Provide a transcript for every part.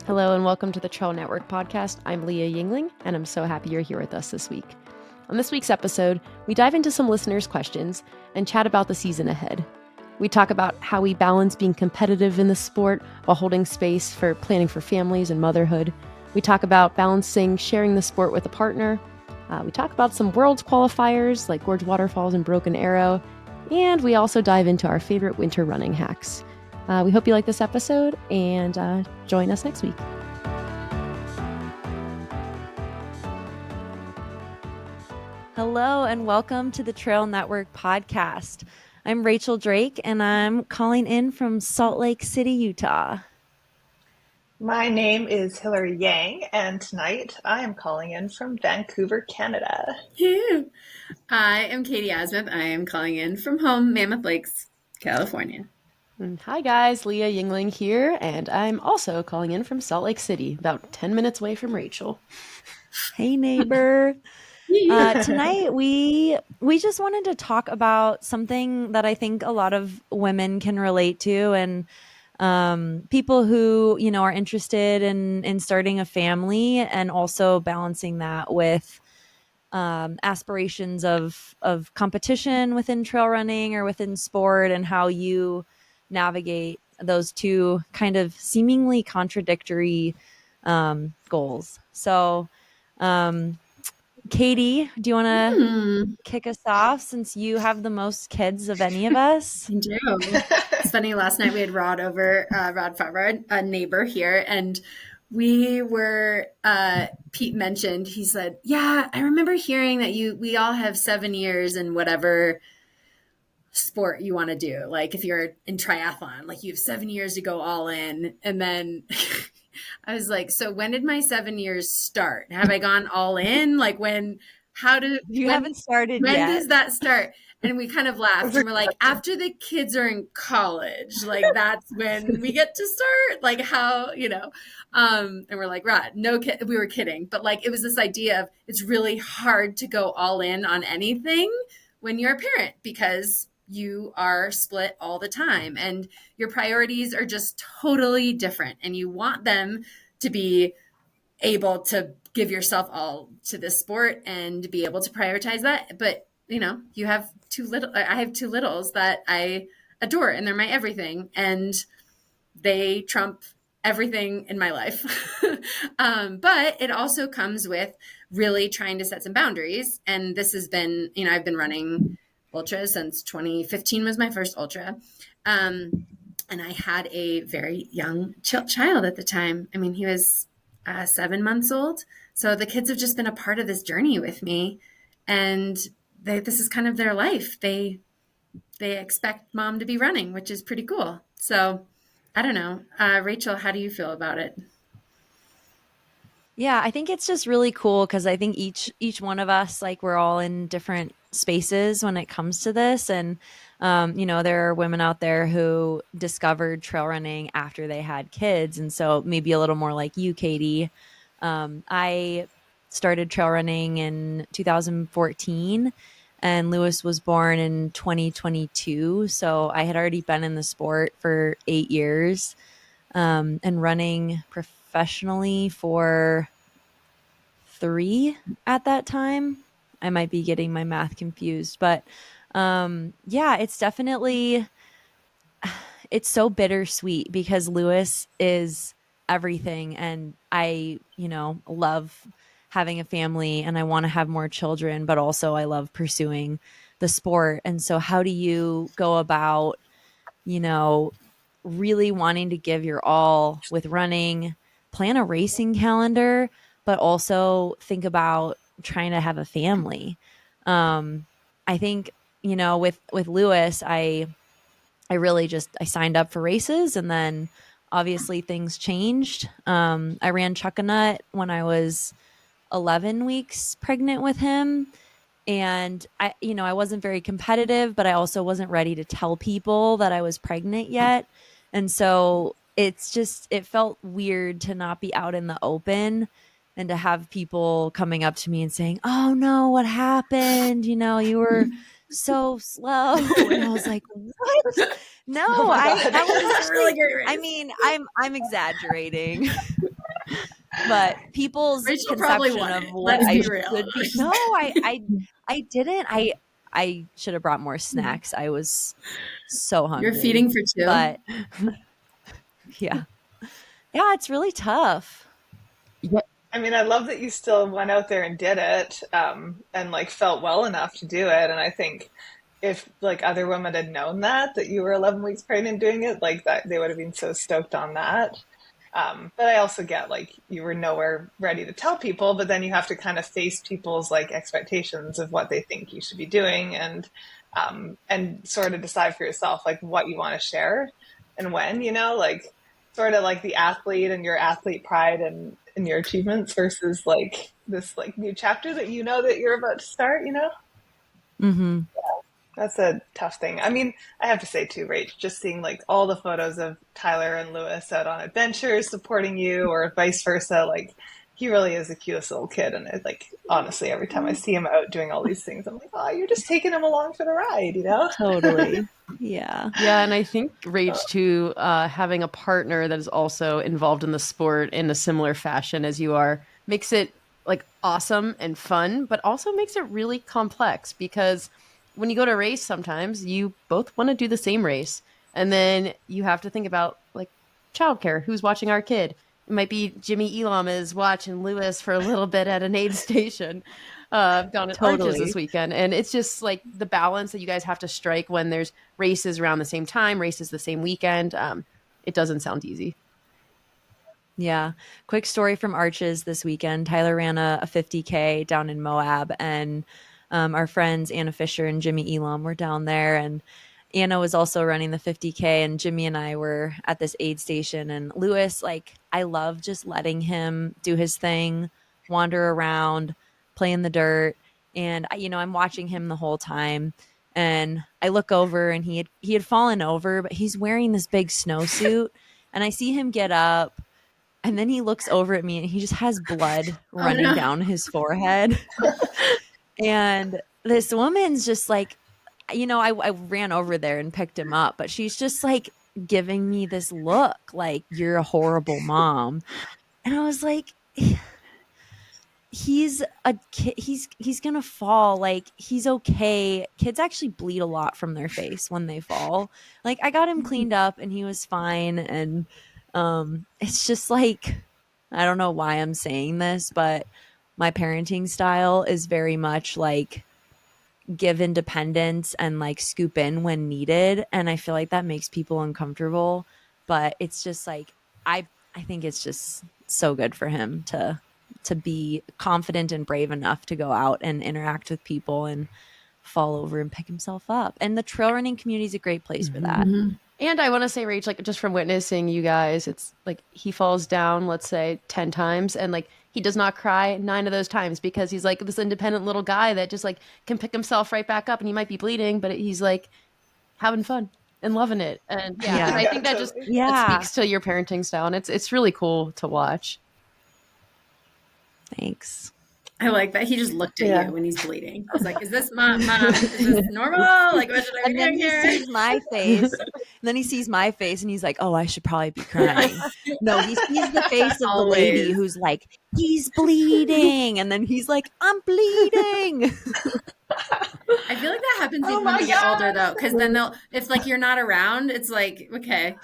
Hello and welcome to the Trail Network podcast. I'm Leah Yingling, and I'm so happy you're here with us this week. On this week's episode, we dive into some listeners' questions and chat about the season ahead. We talk about how we balance being competitive in the sport while holding space for planning for families and motherhood. We talk about balancing sharing the sport with a partner. We talk about some world's qualifiers like Gorge, Waterfalls, and Broken Arrow. And we also dive into our favorite winter running hacks. We hope you like this episode and join us next week. Hello and welcome to the Trail Network podcast. I'm Rachel Drake and I'm calling in from Salt Lake City, Utah. My name is Hilary Yang, and tonight I am calling in from Vancouver, Canada. I am Katie Asmith. I am calling in from home, Mammoth Lakes, California. Hi guys, Leah Yingling here, and I'm also calling in from Salt Lake City, about 10 minutes away from Rachel. Hey neighbor. Tonight we just wanted to talk about something that I think a lot of women can relate to, and people who, are interested in starting a family and also balancing that with aspirations of competition within trail running or within sport, and how you navigate those two kind of seemingly contradictory goals. So, Katie, do you want to kick us off since you have the most kids of any of us? I do. It's funny. Last night we had Rod over, Rod Favre, a neighbor here, and we were, Pete mentioned, he said, yeah, I remember hearing that we all have 7 years in whatever sport you want to do. Like if you're in triathlon, like you have 7 years to go all in. And then I was like, so when did my 7 years start? Have I gone all in? Like haven't started when yet. When does that start? And we kind of laughed and we're like, after the kids are in college, like that's when we get to start, like how, and we're like, right, no kid, we were kidding. But like, it was this idea of it's really hard to go all in on anything when you're a parent because you are split all the time and your priorities are just totally different. And you want them to be able to give yourself all to this sport and be able to prioritize that. But you have I have two littles that I adore and they're my everything and they trump everything in my life. But it also comes with really trying to set some boundaries. And this has been, I've been running ultra since 2015 was my first ultra. And I had a very young child at the time. I mean, he was 7 months old. So the kids have just been a part of this journey with me. And this is kind of their life. They expect mom to be running, which is pretty cool. So I don't know. Rachel, how do you feel about it? Yeah, I think it's just really cool because I think each one of us, like we're all in different spaces when it comes to this. And, there are women out there who discovered trail running after they had kids. And so maybe a little more like you, Katie. I started trail running in 2014 and Lewis was born in 2022. So I had already been in the sport for 8 years and running professionally for 3 at that time. I might be getting my math confused, but it's definitely, it's so bittersweet because Lewis is everything. And I, love having a family and I want to have more children, but also I love pursuing the sport. And so how do you go about, really wanting to give your all with running, plan a racing calendar, but also think about trying to have a family? I think, with Lewis, I really I signed up for races and then obviously things changed. I ran Chuckanut when I was 11 weeks pregnant with him. And I wasn't very competitive, but I also wasn't ready to tell people that I was pregnant yet. And so it felt weird to not be out in the open and to have people coming up to me and saying, oh no, what happened? You were so slow. And I was like, what? No, that was really great. I mean, I'm exaggerating. But people's Rachel probably conception won of it. what Let's I be real. should be. No, I didn't. I should have brought more snacks. I was so hungry. You're feeding for two. But yeah. Yeah, it's really tough. Yeah. I mean, I love that you still went out there and did it, and like felt well enough to do it. And I think if like other women had known that you were 11 weeks pregnant doing it, like that, they would have been so stoked on that. But I also get like you were nowhere ready to tell people, but then you have to kind of face people's like expectations of what they think you should be doing, and sort of decide for yourself like what you want to share and when, like sort of like the athlete and your athlete pride and your achievements versus like this like new chapter that that you're about to start. Mm-hmm. That's a tough thing. I mean, I have to say too, Rach, just seeing like all the photos of Tyler and Lewis out on adventures supporting you or vice versa, like he really is the cutest little kid. And it's like, honestly, every time I see him out doing all these things, I'm like, oh, you're just taking him along for the ride, Totally. Yeah. Yeah. And I think Rach too, having a partner that is also involved in the sport in a similar fashion as you are makes it like awesome and fun, but also makes it really complex because when you go to race, sometimes you both want to do the same race. And then you have to think about like childcare. Who's watching our kid? It might be Jimmy Elam is watching Lewis for a little bit at an aid station down at Arches this weekend. And it's just like the balance that you guys have to strike when there's races around the same time, races the same weekend. It doesn't sound easy. Yeah. Quick story from Arches this weekend. Tyler ran a 50K down in Moab, and our friends Anna Fisher and Jimmy Elam were down there, and Anna was also running the 50K, and Jimmy and I were at this aid station. And Lewis, like, I love just letting him do his thing, wander around, play in the dirt. And I'm watching him the whole time. And I look over, and he had fallen over, but he's wearing this big snowsuit. And I see him get up, and then he looks over at me, and he just has blood running down his forehead. And this woman's just like, I ran over there and picked him up, but she's just like giving me this look like, you're a horrible mom. And I was like, he's a kid. He's going to fall. Like, he's okay. Kids actually bleed a lot from their face when they fall. Like, I got him cleaned up and he was fine. And it's just like, I don't know why I'm saying this, but my parenting style is very much like give independence and like scoop in when needed. And I feel like that makes people uncomfortable, but it's just like, I think it's just so good for him to be confident and brave enough to go out and interact with people and fall over and pick himself up. And the trail running community is a great place for that. Mm-hmm. And I want to say, Rach, like just from witnessing you guys, it's like he falls down, let's say 10 times, and like he does not cry 9 of those times because he's like this independent little guy that just like can pick himself right back up, and he might be bleeding, but he's like having fun and loving it. And yeah. And I think that just that speaks to your parenting style, and it's really cool to watch. Thanks. I like that he just looked at you when he's bleeding. I was like, "Is this mom? Is this normal? Like, what should I be doing here?" And then he sees my face, and he's like, "Oh, I should probably be crying." No, he sees the face of the lady who's like, "He's bleeding," and then he's like, "I'm bleeding." I feel like that happens even when we get older, though, because then if like you're not around, it's like, okay,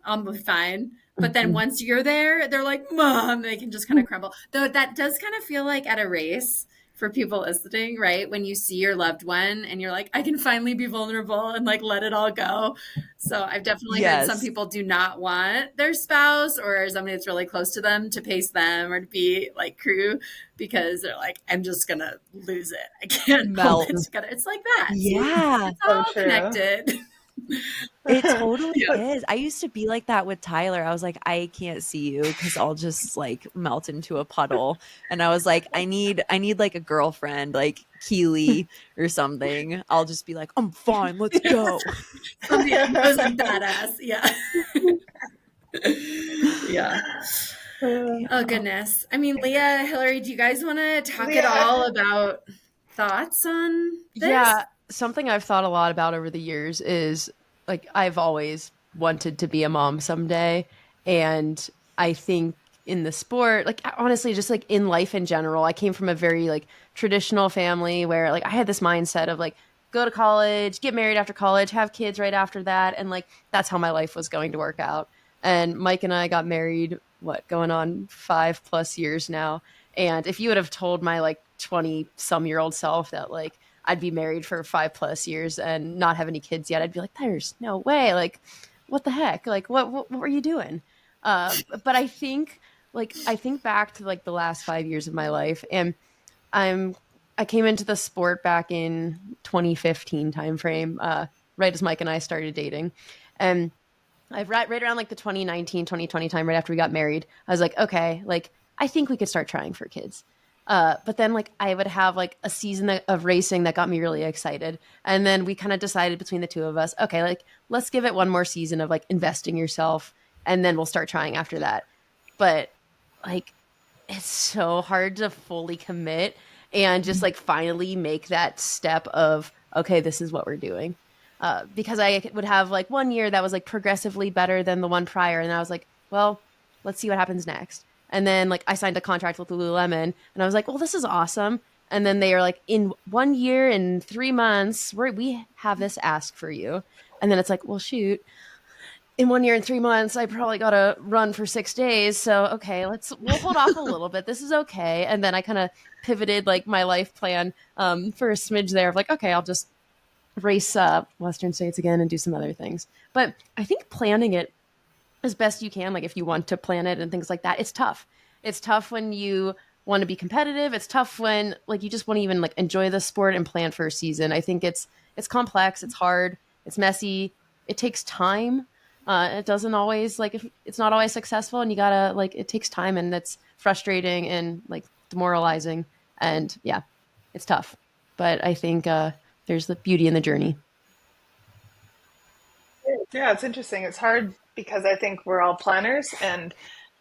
I'll be fine. But then once you're there, they're like, Mom, they can just kind of crumble. Though that does kind of feel like at a race for people listening, right? When you see your loved one and you're like, I can finally be vulnerable and like let it all go. So I've definitely heard some people do not want their spouse or somebody that's really close to them to pace them or to be like crew because they're like, I'm just going to lose it. I can't melt it together. It's like that. Yeah. It's all connected. It totally is. I used to be like that with Tyler. I was like, I can't see you because I'll just like melt into a puddle. And I was like, I need like a girlfriend, like Keely or something. I'll just be like, I'm fine. Let's go. I was like badass. Yeah. Yeah. Oh goodness. I mean, Leah, Hilary, do you guys want to talk at all about thoughts on this? Yeah. Something I've thought a lot about over the years is like I've always wanted to be a mom someday. And I think in the sport, like honestly, just like in life in general. I came from a very like traditional family where like I had this mindset of like go to college, get married after college, have kids right after that. And like that's how my life was going to work out. And Mike and I got married, going on 5+ years now. And if you would have told my like 20 some year old self that like I'd be married for 5+ years and not have any kids yet, I'd be like, there's no way. Like, what the heck? Like, what were you doing? But I think back to like the last 5 years of my life, and I came into the sport back in 2015 timeframe, right as Mike and I started dating. And I've right around like the 2019, 2020 time, right after we got married, I was like, okay, like I think we could start trying for kids. But then like I would have like a season of racing that got me really excited. And then we kind of decided between the two of us, okay, like let's give it one more season of like investing yourself, and then we'll start trying after that. But like it's so hard to fully commit and just like finally make that step of, okay, this is what we're doing. Because I would have like one year that was like progressively better than the one prior. And I was like, well, let's see what happens next. And then like I signed a contract with Lululemon and I was like, well, this is awesome. And then they are like, in 1 year and 3 months, we have this ask for you. And then it's like, well, shoot, in 1 year and 3 months, I probably got to run for 6 days. So, okay, we'll hold off a little bit. This is okay. And then I kind of pivoted like my life plan for a smidge there of like, okay, I'll just race Western States again and do some other things. But I think planning it as best you can, like if you want to plan it and things like that, it's tough. It's tough when you want to be competitive. It's tough when like you just want to even like enjoy the sport and plan for a season. I think it's complex, it's hard, it's messy, it takes time. It doesn't always like if it's not always successful, and you gotta like it takes time, and it's frustrating and like demoralizing, and yeah, it's tough. But I think there's the beauty in the journey. Yeah, it's interesting. It's hard because I think we're all planners, and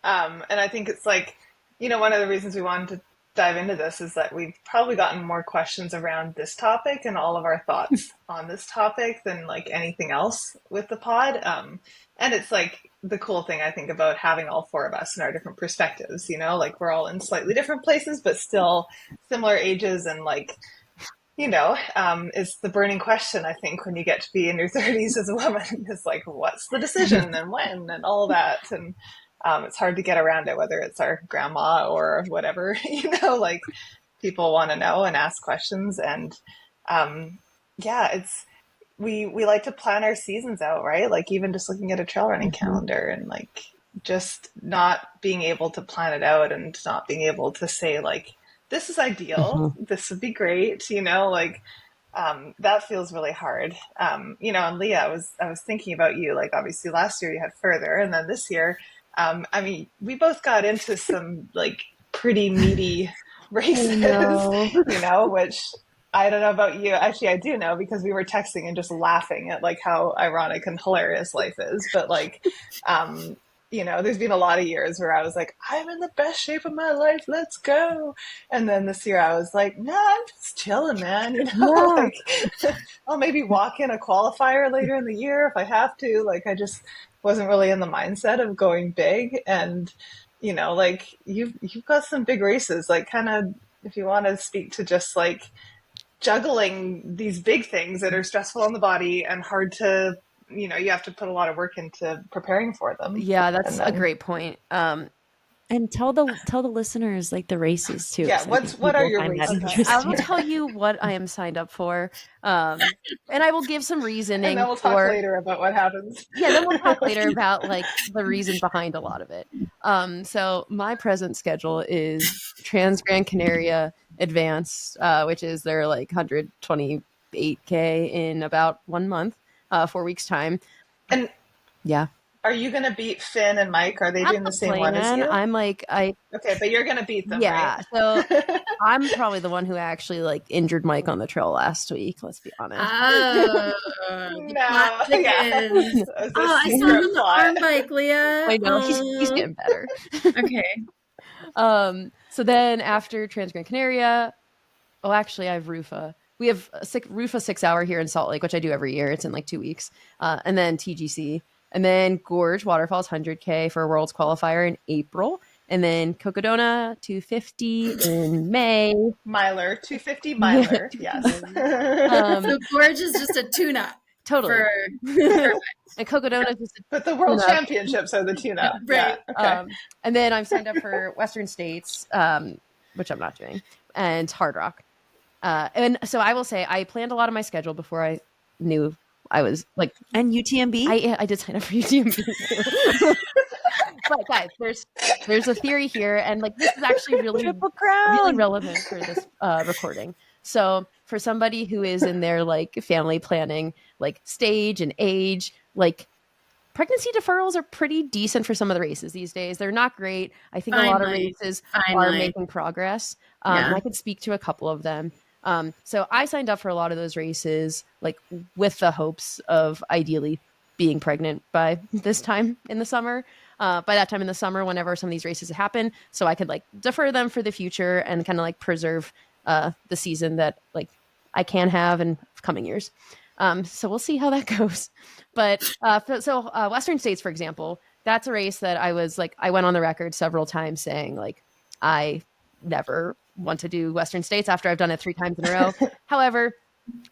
I think it's like, one of the reasons we wanted to dive into this is that we've probably gotten more questions around this topic and all of our thoughts on this topic than like anything else with the pod. And it's like the cool thing I think about having all four of us and our different perspectives, like we're all in slightly different places, but still similar ages, and like, is the burning question, I think, when you get to be in your 30s as a woman, is like, what's the decision and when and all that. And it's hard to get around it, whether it's our grandma or whatever, like people want to know and ask questions. And we like to plan our seasons out, right? Like even just looking at a trail running calendar and like just not being able to plan it out and not being able to say like, this is ideal, this would be great, that feels really hard. And Leah, I was thinking about you, like obviously last year you had further, and then this year, we both got into some like pretty meaty races, which I don't know about you. Actually, I do know because we were texting and just laughing at like how ironic and hilarious life is. But like, there's been a lot of years where I was like, I'm in the best shape of my life. Let's go. And then this year I was like, nah, I'm just chilling, man. Like I'll maybe walk in a qualifier later in the year if I have to. Like I just wasn't really in the mindset of going big. And, like you've got some big races, like kind of, if you want to speak to just like juggling these big things that are stressful on the body and hard to, you have to put a lot of work into preparing for them. Yeah, that's a great point. And tell the listeners like the races too. Yeah, what are your races? I will tell you what I am signed up for, and I will give some reasoning. And then we'll talk later about what happens. Yeah, then we'll talk later about like the reason behind a lot of it. So my present schedule is Trans Gran Canaria Advanced, which is their like 128K in about 1 month, 4 weeks time. And yeah. Are you going to beat Finn and Mike? Are they doing the same one as you? Okay, but you're going to beat them, yeah, right? So I'm probably the one who actually like injured Mike on the trail last week. Let's be honest. Oh, no. Yeah. I saw him on the arm bike, Leah. I know, he's getting better. Okay. So then after Trans Gran Canaria, I have Rufa. We have Rufa 6 hour here in Salt Lake, which I do every year. It's in like 2 weeks. And then TGC. And then Gorge Waterfalls 100K for a Worlds qualifier in April. and then Cocodona 250 in May. Miler, 250 miler, yes. So Gorge is just a tune-up. Totally. Perfect. And Cocodona is just But the World Championships are the tune-up. Right. Yeah, okay. And then I'm signed up for Western States, which I'm not doing, and Hard Rock. And so I will say I planned a lot of my schedule before I knew I was like. And UTMB? I did sign up for UTMB. But guys, there's a theory here, and like this is actually really relevant for this recording. So for somebody who is in their like family planning like stage and age, like pregnancy deferrals are pretty decent for some of the races these days. They're not great. I think a lot of races are making progress. And I could speak to a couple of them. So I signed up for a lot of those races, like with the hopes of ideally being pregnant by this time in the summer. By that time in the summer, whenever some of these races happen, so I could like defer them for the future and kind of like preserve the season that like I can have in coming years. So we'll see how that goes. But Western States, for example, that's a race that I was like, I went on the record several times saying like, I never want to do Western States after I've done it 3 times in a row. However,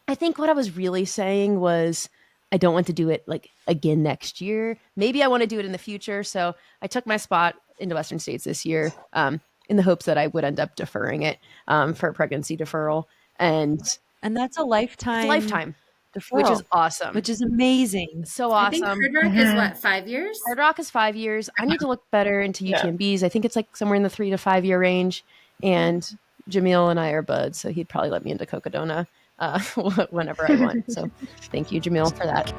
I think what I was really saying was I don't want to do it like again next year. Maybe I want to do it in the future. So I took my spot into Western States this year in the hopes that I would end up deferring it for pregnancy deferral. And that's a lifetime. Deferral, which is awesome. Which is amazing. So awesome. I think Hard Rock is what, 5 years? Hard Rock is 5 years. I need to look better into UTMBs. I think it's like somewhere in the 3 to 5 year range. And Jamil and I are buds, so he'd probably let me into Cocodona whenever I want. So thank you, Jamil, for that.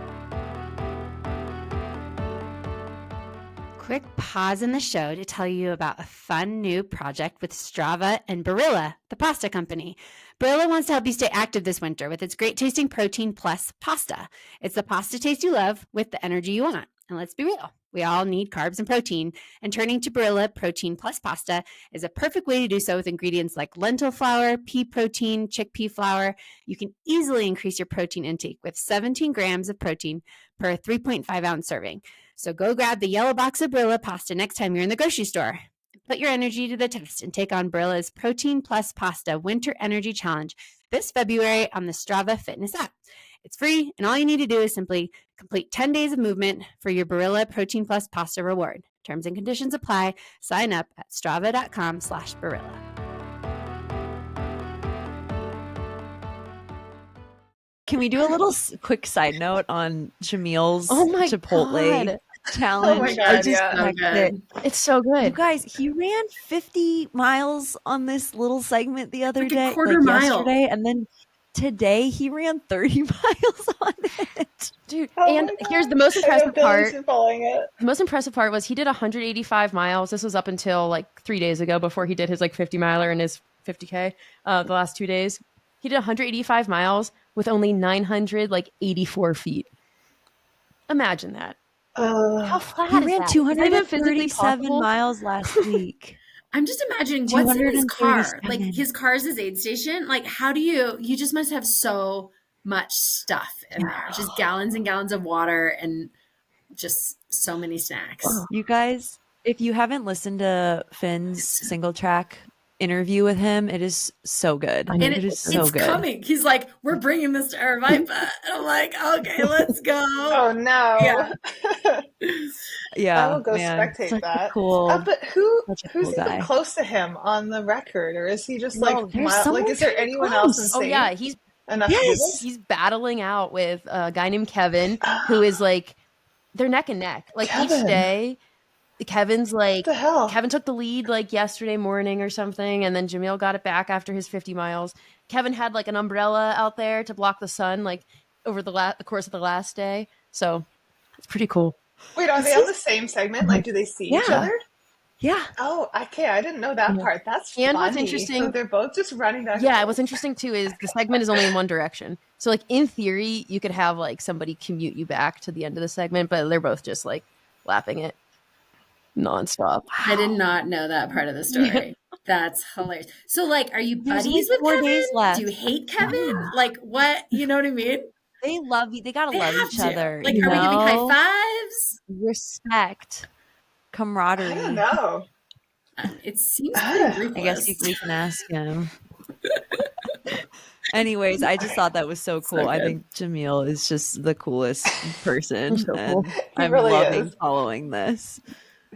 Quick pause in the show to tell you about a fun new project with Strava and Barilla, the pasta company. Barilla wants to help you stay active this winter with its great tasting protein plus pasta. It's the pasta taste you love with the energy you want. And let's be real, we all need carbs and protein, and turning to Barilla Protein Plus Pasta is a perfect way to do so with ingredients like lentil flour, pea protein, chickpea flour. You can easily increase your protein intake with 17 grams of protein per 3.5 ounce serving. So go grab the yellow box of Barilla pasta next time you're in the grocery store. Put your energy to the test and take on Barilla's Protein Plus Pasta Winter Energy Challenge this February on the Strava Fitness App. It's free, and all you need to do is simply complete 10 days of movement for your Barilla Protein Plus Pasta reward. Terms and conditions apply. Sign up at strava.com/Barilla. Can we do a little quick side note on Jamil's Chipotle God. challenge? Oh my God, I just yeah. It's so good. You guys, he ran 50 miles on this little segment the other Like a day, quarter mile. yesterday, and then today he ran 30 miles on it. Dude, Oh and my God. here's the most I know impressive Billy's part. following it. The most impressive part was he did 185 miles. This was up until like 3 days ago before he did his like 50 miler and his 50K the last 2 days. He did 185 miles with only 984 feet. Imagine that. How flat He is ran that? Is that even physically 237 possible? miles last week. I'm just imagining what's in his car. 237. Like his car is his aid station. Like how do you just must have so much stuff in there. Just gallons and gallons of water and just so many snacks. You guys, if you haven't listened to Finn's single track interview with him, it is so good. And it is so it's good. coming. He's like, we're bringing this to Aravipa. And I'm like, okay, let's go. Oh no. Yeah. Yeah, I will go man. spectate Such a that. cool, But such a who's cool even guy. close to him on the record, or is he just No, like there's like someone is there kinda anyone else close. insane Oh yeah, he's enough to do Yes. this? he's battling out with a guy named Kevin, who is like they're neck and neck. Like each Kevin. day, Kevin's like What the hell? Kevin took the lead like yesterday morning or something, and then Jamil got it back after his 50 miles. Kevin had like an umbrella out there to block the sun, like over the course of the last day. So it's pretty cool. Wait, are they on the same segment? Like, do they see each Yeah. other? Yeah. Oh, okay. I didn't know that part. That's And funny. what's interesting- So they're both just running back. Yeah, what's interesting too is the segment is only in one direction. So like in theory, you could have like somebody commute you back to the end of the segment, but they're both just like lapping it nonstop. I did not know that part of the story. That's hilarious. So like, are you There's buddies only with 4 Kevin? days left. Do you hate Kevin? Yeah. Like what? You know what I mean? They love you. They gotta They love have each to. other. Like, you are we giving high know? fives? Respect, I camaraderie. don't know. It seems pretty I guess ruthless. we can ask him. Anyways, I just thought that was so cool. I think Jamil is just the coolest person, So cool. and He I'm really loving is. following this.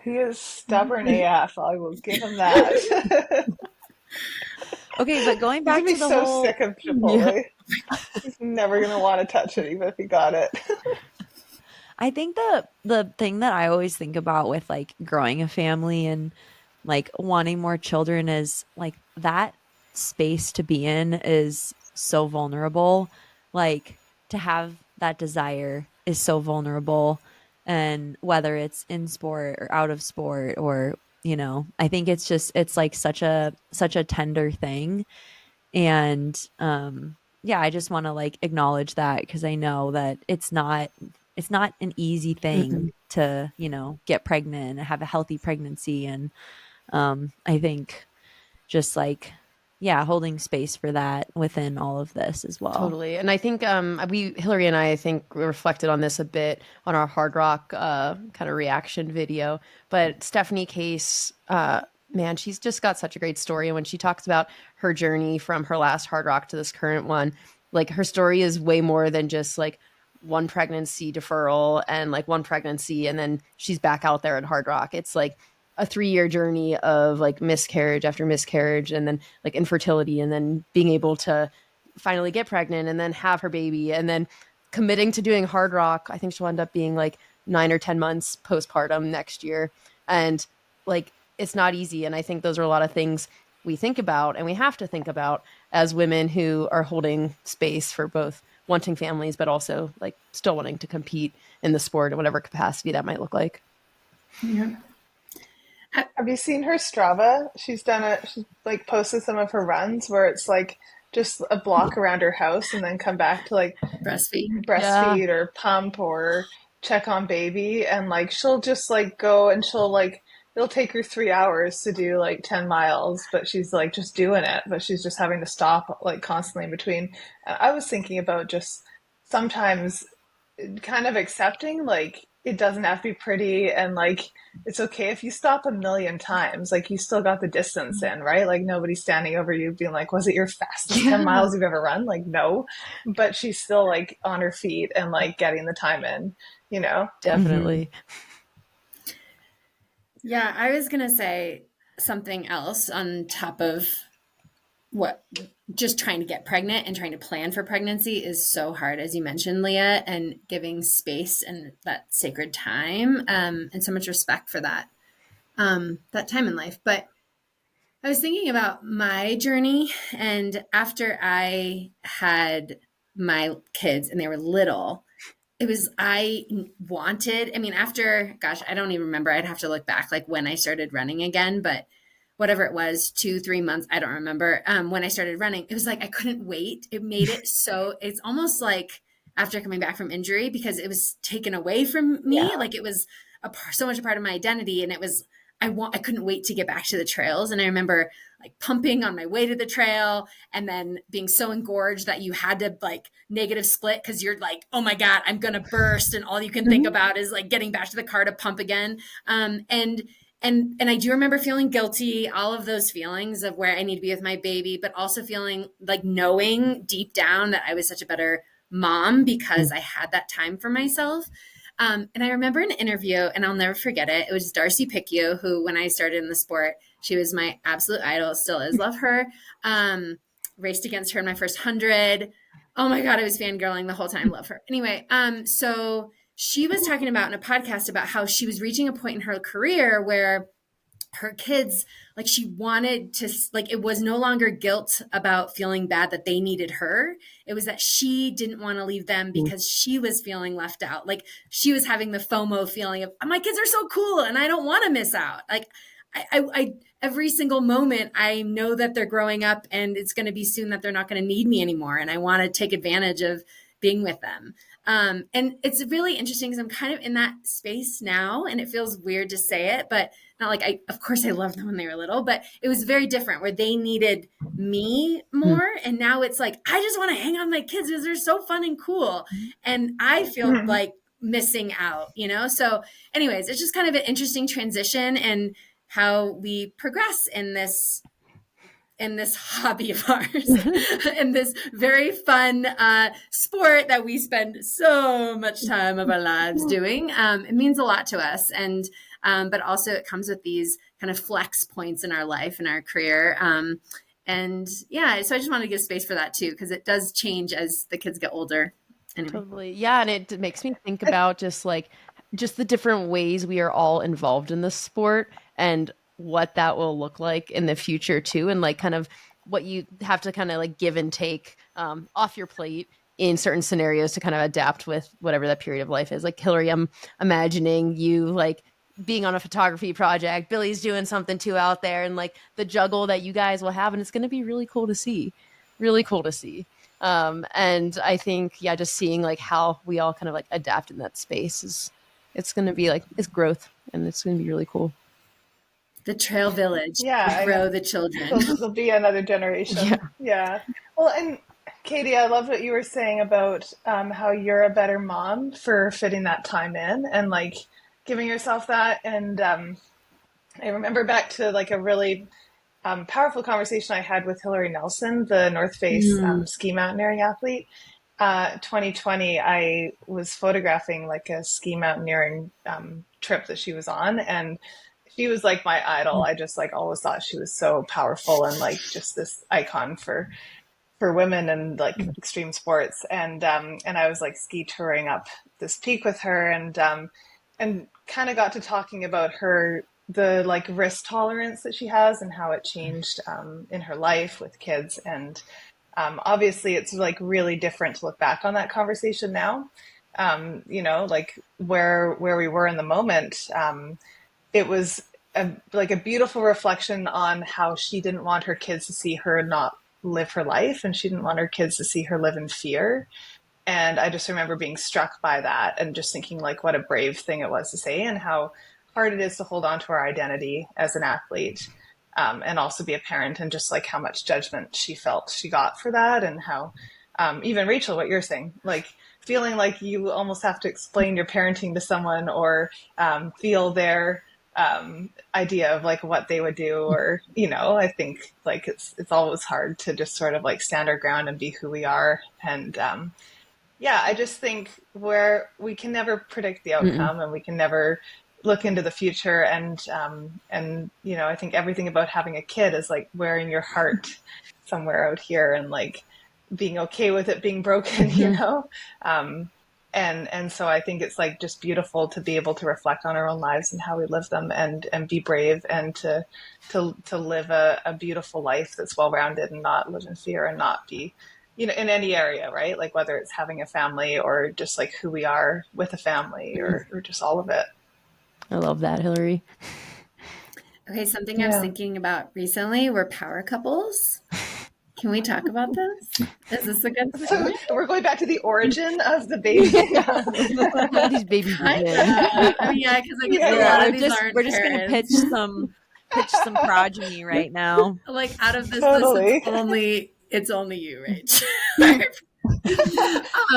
He is stubborn AF. I will give him that. Okay, but going He's back gonna be to the so whole, sick of Chipotle. He's never gonna want to touch it, even if he got it. I think the thing that I always think about with like growing a family and like wanting more children is like that space to be in is so vulnerable. Like to have that desire is so vulnerable, and whether it's in sport or out of sport, or I think it's like such a tender thing. And yeah, I just want to like acknowledge that, because I know that it's not an easy thing to get pregnant and have a healthy pregnancy. And I think just like, yeah, holding space for that within all of this as well. Totally. And I think Hilary and I think reflected on this a bit on our Hard Rock kind of reaction video. But Stephanie Case, man, she's just got such a great story. And when she talks about her journey from her last Hard Rock to this current one, like her story is way more than just like one pregnancy deferral and like one pregnancy and then she's back out there at Hard Rock. It's like a 3-year journey of like miscarriage after miscarriage, and then like infertility, and then being able to finally get pregnant and then have her baby, and then committing to doing Hard Rock. I think she'll end up being like 9 or 10 months postpartum next year. And like, it's not easy. And I think those are a lot of things we think about and we have to think about as women who are holding space for both wanting families, but also like still wanting to compete in the sport in whatever capacity that might look like. Yeah. Have you seen her Strava? She's like posted some of her runs where it's like just a block around her house and then come back to like breastfeed or pump or check on baby. And like, she'll just like go and she'll like, it'll take her 3 hours to do like 10 miles, but she's like just doing it, but she's just having to stop like constantly in between. And I was thinking about just sometimes kind of accepting like it doesn't have to be pretty, and like it's okay if you stop a million times, like you still got the distance in, right? Like nobody's standing over you being like, was it your fastest 10 miles you've ever run? Like no, but she's still like on her feet and like getting the time in, Definitely. Yeah, I was gonna say something else on top of what just trying to get pregnant and trying to plan for pregnancy is so hard, as you mentioned, Leah, and giving space and that sacred time, and so much respect for that time in life. But I was thinking about my journey, and after I had my kids and they were little, I mean, after, gosh, I don't even remember. I'd have to look back, like when I started running again, but whatever it was, 2-3 months, I don't remember. When I started running, it was like I couldn't wait. It made it so it's almost like after coming back from injury, because it was taken away from me. Yeah. Like it was so much a part of my identity, and it was I couldn't wait to get back to the trails. And I remember like pumping on my way to the trail, and then being so engorged that you had to like negative split because you're like, oh my God, I'm gonna burst, and all you can think about is like getting back to the car to pump again. And I do remember feeling guilty, all of those feelings of where I need to be with my baby, but also feeling like knowing deep down that I was such a better mom because I had that time for myself. And I remember an interview, and I'll never forget it. It was Darcy Picchio, who, when I started in the sport, she was my absolute idol, still is, love her. Raced against her in my first 100. Oh my God, I was fangirling the whole time, love her. Anyway, so she was talking about in a podcast about how she was reaching a point in her career where her kids, like she wanted to, like it was no longer guilt about feeling bad that they needed her. It was that she didn't want to leave them because she was feeling left out. Like she was having the FOMO feeling of, my kids are so cool and I don't want to miss out. Like I every single moment, I know that they're growing up and it's going to be soon that they're not going to need me anymore. And I want to take advantage of being with them. And it's really interesting because I'm kind of in that space now, and it feels weird to say it, but not like of course I loved them when they were little, but it was very different where they needed me more. And now it's like, I just want to hang on my kids because they're so fun and cool. And I feel like missing out, So anyways, it's just kind of an interesting transition. And how we progress in this hobby of ours, in this very fun sport that we spend so much time of our lives doing. It means a lot to us. And but also it comes with these kind of flex points in our life and our career. And yeah, so I just want to give space for that too, because it does change as the kids get older. Anyway. Totally. Yeah. And it makes me think about just the different ways we are all involved in this sport and what that will look like in the future too. And like kind of what you have to kind of like give and take off your plate in certain scenarios to kind of adapt with whatever that period of life is. Like Hilary, I'm imagining you like being on a photography project, Billy's doing something too out there, and like the juggle that you guys will have. And it's going to be really cool to see. And I think, yeah, just seeing like how we all kind of like adapt in that space it's going to be like, it's growth, and it's going to be really cool. The trail village. Yeah. Grow the children. There'll be another generation. Yeah. Well, and Katie, I love what you were saying about how you're a better mom for fitting that time in and like giving yourself that. And I remember back to like a really powerful conversation I had with Hilary Nelson, the North Face ski mountaineering athlete. 2020, I was photographing like a ski mountaineering trip that she was on, and she was like my idol. I just like always thought she was so powerful and like just this icon for women and like extreme sports. And I was like ski touring up this peak with her, and kind of got to talking about the like risk tolerance that she has and how it changed in her life with kids. And obviously it's like really different to look back on that conversation now. You know, like where we were in the moment. It was like a beautiful reflection on how she didn't want her kids to see her not live her life, and she didn't want her kids to see her live in fear. And I just remember being struck by that and just thinking like what a brave thing it was to say, and how hard it is to hold on to our identity as an athlete, and also be a parent, and just like how much judgment she felt she got for that. And how even Rachel, what you're saying, like feeling like you almost have to explain your parenting to someone, or feel their idea of like what they would do, or, you know, I think like it's always hard to just sort of like stand our ground and be who we are. And yeah, I just think where we can never predict the outcome, and we can never look into the future. And you know, I think everything about having a kid is like wearing your heart somewhere out here, and like being okay with it being broken, you know? And so I think it's like just beautiful to be able to reflect on our own lives and how we live them, and be brave, and to live a beautiful life that's well-rounded, and not live in fear, and not be, you know, in any area, right? Like whether it's having a family, or just like who we are with a family, or just all of it. I love that, Hilary. Okay, something I was thinking about recently were power couples. Can we talk about this? Is this a good thing? So we're going back to the origin of the baby. These babies. Yeah, because I guess a lot of these aren't we're just going to pitch some progeny right now. Like out of this, Totally. it's only you, Rach.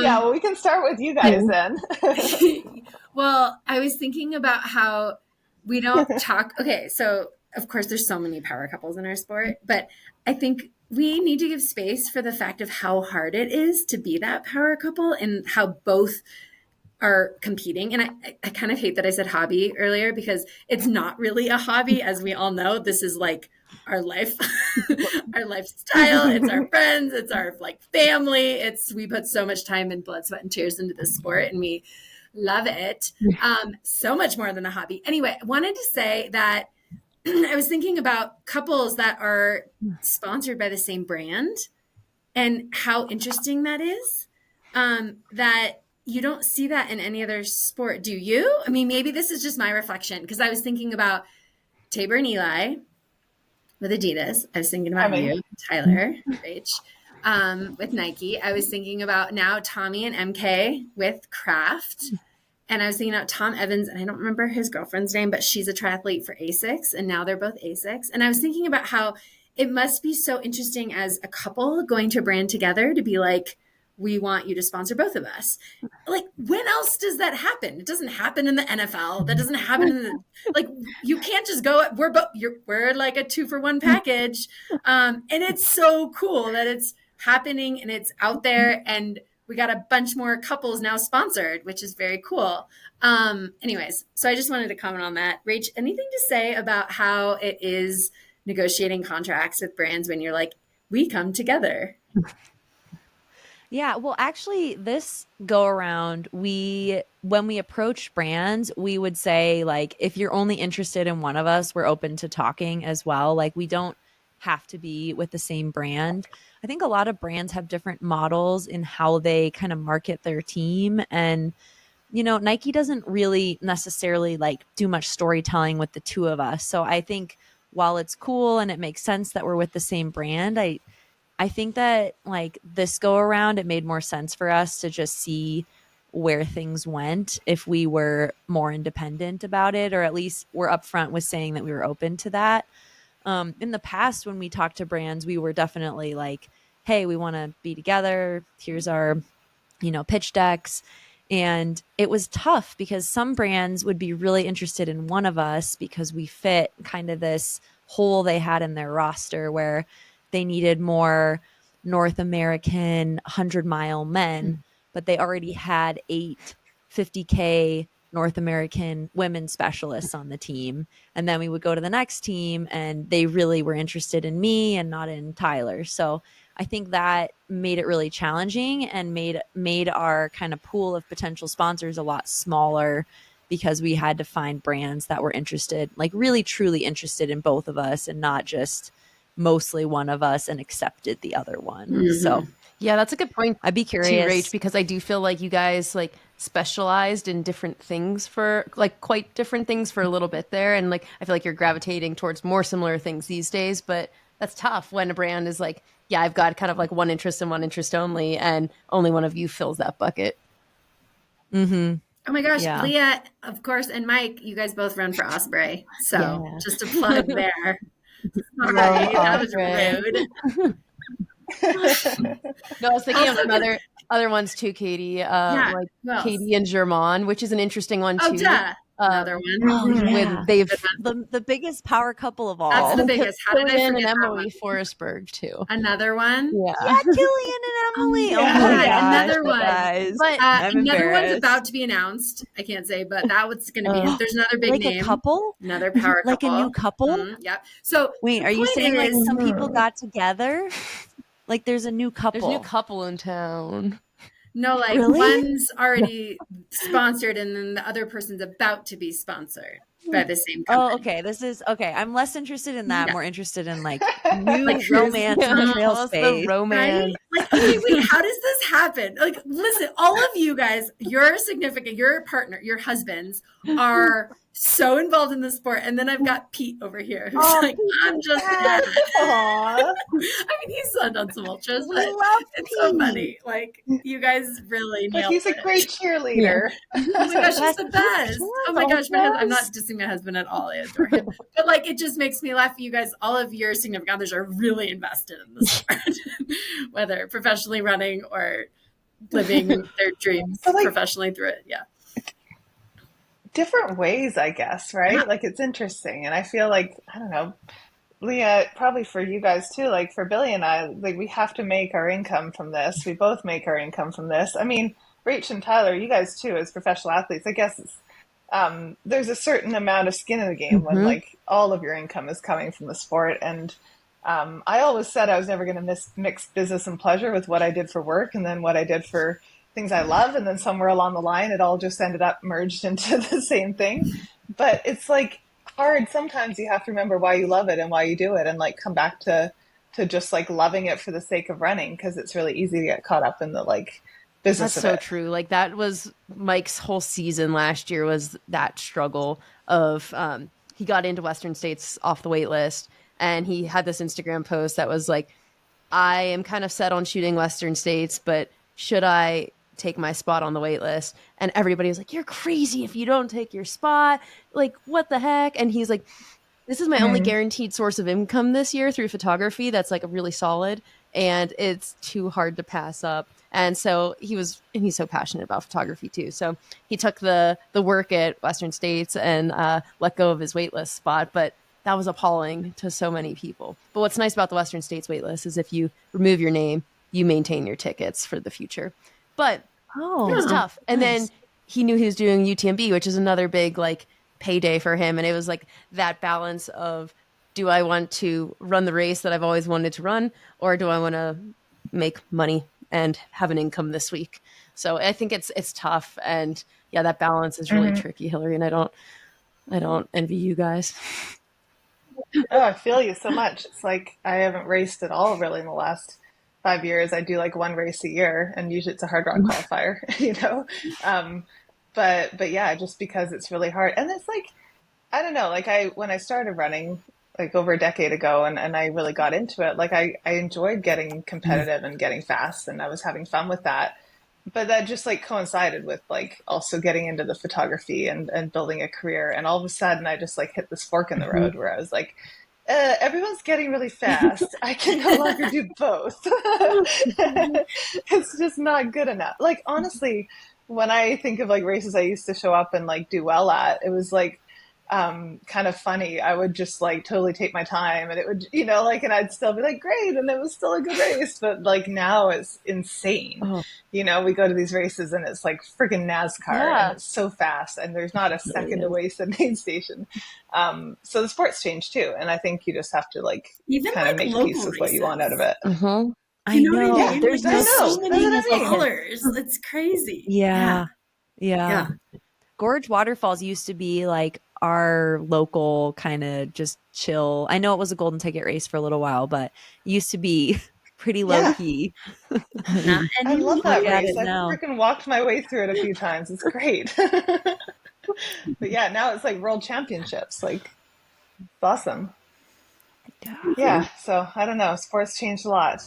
Yeah, well, we can start with you guys then. Well, I was thinking about how we don't talk. Okay, so of course there's so many power couples in our sport, but I think we need to give space for the fact of how hard it is to be that power couple, and how both are competing. And I kind of hate that I said hobby earlier, because it's not really a hobby. As we all know, this is like our life, our lifestyle. It's our friends. It's our like family. We put so much time and blood, sweat, and tears into this sport, and we love it. So much more than a hobby. Anyway, I wanted to say that I was thinking about couples that are sponsored by the same brand, and how interesting that is. That you don't see that in any other sport, do you? I mean, maybe this is just my reflection, because I was thinking about Tabor and Eli with Adidas. I was thinking about you, Tyler, Rach, with Nike. I was thinking about now Tommy and MK with Kraft. And I was thinking about Tom Evans, and I don't remember his girlfriend's name, but she's a triathlete for ASICS, and now they're both ASICS. And I was thinking about how it must be so interesting as a couple going to a brand together to be like, we want you to sponsor both of us. Like, when else does that happen? It doesn't happen in the NFL. That doesn't happen in the, like, you can't just go, we're like a 2-for-1 package. And it's so cool that it's happening and it's out there, and we got a bunch more couples now sponsored, which is very cool. Anyways, so I just wanted to comment on that. Rach, anything to say about how it is negotiating contracts with brands when you're like, we come together? Yeah, well, actually, this go around, when we approach brands, we would say, like, if you're only interested in one of us, we're open to talking as well. Like, we don't have to be with the same brand. I think a lot of brands have different models in how they kind of market their team. And, you know, Nike doesn't really necessarily like do much storytelling with the two of us. So I think while it's cool and it makes sense that we're with the same brand, I think that like this go around, it made more sense for us to just see where things went if we were more independent about it, or at least we're upfront with saying that we were open to that. In the past, when we talked to brands, we were definitely like, hey, we want to be together. Here's our, you know, pitch decks. And it was tough because some brands would be really interested in one of us because we fit kind of this hole they had in their roster where they needed more North American 100-mile men, but they already had 8 50K North American women specialists on the team. And then we would go to the next team and they really were interested in me and not in Tyler. So I think that made it really challenging and made our kind of pool of potential sponsors a lot smaller because we had to find brands that were interested, like really truly interested in both of us and not just mostly one of us and accepted the other one. Mm-hmm. So yeah, that's a good point. I'd be curious, too, Rach, because I do feel like you guys like specialized in different things for like quite different things for a little bit there. And like, I feel like you're gravitating towards more similar things these days, but that's tough when a brand is like, yeah, I've got kind of like one interest and one interest only, and only one of you fills that bucket. Mm-hmm. Oh my gosh, Yeah. Leah, of course, and Mike, you guys both run for Osprey. So Yeah. just a plug there. Sorry, Love that was Osprey. rude. No, I was thinking Also of some other ones too, Katie. Yeah, Like who else? Katie and Germain, which is an interesting one Oh, too. duh. Another one. Oh, yeah. With they've The biggest power couple of all. That's the biggest. How did I Killian forget and that Emily one? Forsberg too. Another one. Yeah. Yeah, Killian and Emily. Oh Yeah, my gosh, another one. guys. But I'm Another one's embarrassed. about to be announced. I can't say, but that was going to be. There's another big like name. a couple, Another power like couple. a new couple. Yep. So Wait, the are you point saying like is- some people got together? Like there's a new couple. There's a new couple in town. No, like Really? one's already sponsored, and then the other person's about to be sponsored by the same company. Oh, okay. This is okay. I'm less interested in that. Yeah. More interested in like new Like, romance in the Yeah, trail tell us the space. romance. Right? Like, okay, wait, how does this happen? Like, listen, all of you guys, your significant, your partner, your husbands are so involved in the sport. And then I've got Pete over here who's like, I'm just dad. Aww. I mean, he's done some ultras, We but love it's so Pete. funny. Like, you guys really But nailed he's a it. great cheerleader. Oh my gosh, he's the best. Sure, Oh my gosh, I'm not yes. dissing my husband at all. I adore him. But like, it just makes me laugh. You guys, all of your significant others are really invested in the sport, whether professionally running or living their dreams But, like, professionally through it. Yeah. Different ways, I guess, right? Yeah. Like it's interesting. And I feel like, I don't know, Leah, probably for you guys too, like for Billy and I, like we have to make our income from this. We both make our income from this. I mean, Rach and Tyler, you guys too, as professional athletes, I guess it's, there's a certain amount of skin in the game when like all of your income is coming from the sport. And I always said I was never going to mix business and pleasure with what I did for work and then what I did for things I love. And then somewhere along the line, it all just ended up merged into the same thing. But it's like hard. Sometimes you have to remember why you love it and why you do it and like come back to just like loving it for the sake of running. Cause it's really easy to get caught up in the like business That's of so it. true. Like that was Mike's whole season last year was that struggle of he got into Western States off the wait list and he had this Instagram post that was like, I am kind of set on shooting Western States, but should I take my spot on the wait list? And everybody was like, you're crazy if you don't take your spot. Like, what the heck? And he's like, this is my only guaranteed source of income this year through photography. That's like a really solid, and it's too hard to pass up. And so he's so passionate about photography too. So he took the work at Western States and let go of his waitlist spot. But that was appalling to so many people. But what's nice about the Western States waitlist is if you remove your name, you maintain your tickets for the future. But it was tough. And then he knew he was doing UTMB, which is another big like payday for him. And it was like that balance of, do I want to run the race that I've always wanted to run, or do I want to make money and have an income this week? So I think it's tough. And yeah, that balance is really tricky, Hilary. And I don't envy you guys. Oh, I feel you so much. It's like I haven't raced at all really in the last 5 years. I do like one race a year, and usually it's a hard rock qualifier, you know. But yeah, just because it's really hard. And it's like, I don't know, like when I started running like over a decade ago and I really got into it, like I enjoyed getting competitive and getting fast, and I was having fun with that. But that just like coincided with like also getting into the photography and building a career. And all of a sudden I just like hit this fork in the road where I was like, everyone's getting really fast. I can no longer do both. It's just not good enough. Like, honestly, when I think of like races I used to show up and like do well at, it was like, kind of funny. I would just like totally take my time, and it would, you know, like, and I'd still be like, great. And it was still a good race. But like now it's insane. You know, we go to these races and it's like freaking NASCAR and it's so fast, and there's not a second to waste at main station. So the sport's changed too. And I think you just have to like even kind of make peace with what you want out of it. I know. What I mean? There's like, so many colors. It's crazy. Yeah. Gorge Waterfalls used to be like our local kind of just chill. I know it was a golden ticket race for a little while, but it used to be pretty low key. I love that race. I freaking walked my way through it a few times. It's great. But yeah, now it's like world championships. Like, it's awesome. Yeah. So I don't know. Sports changed a lot.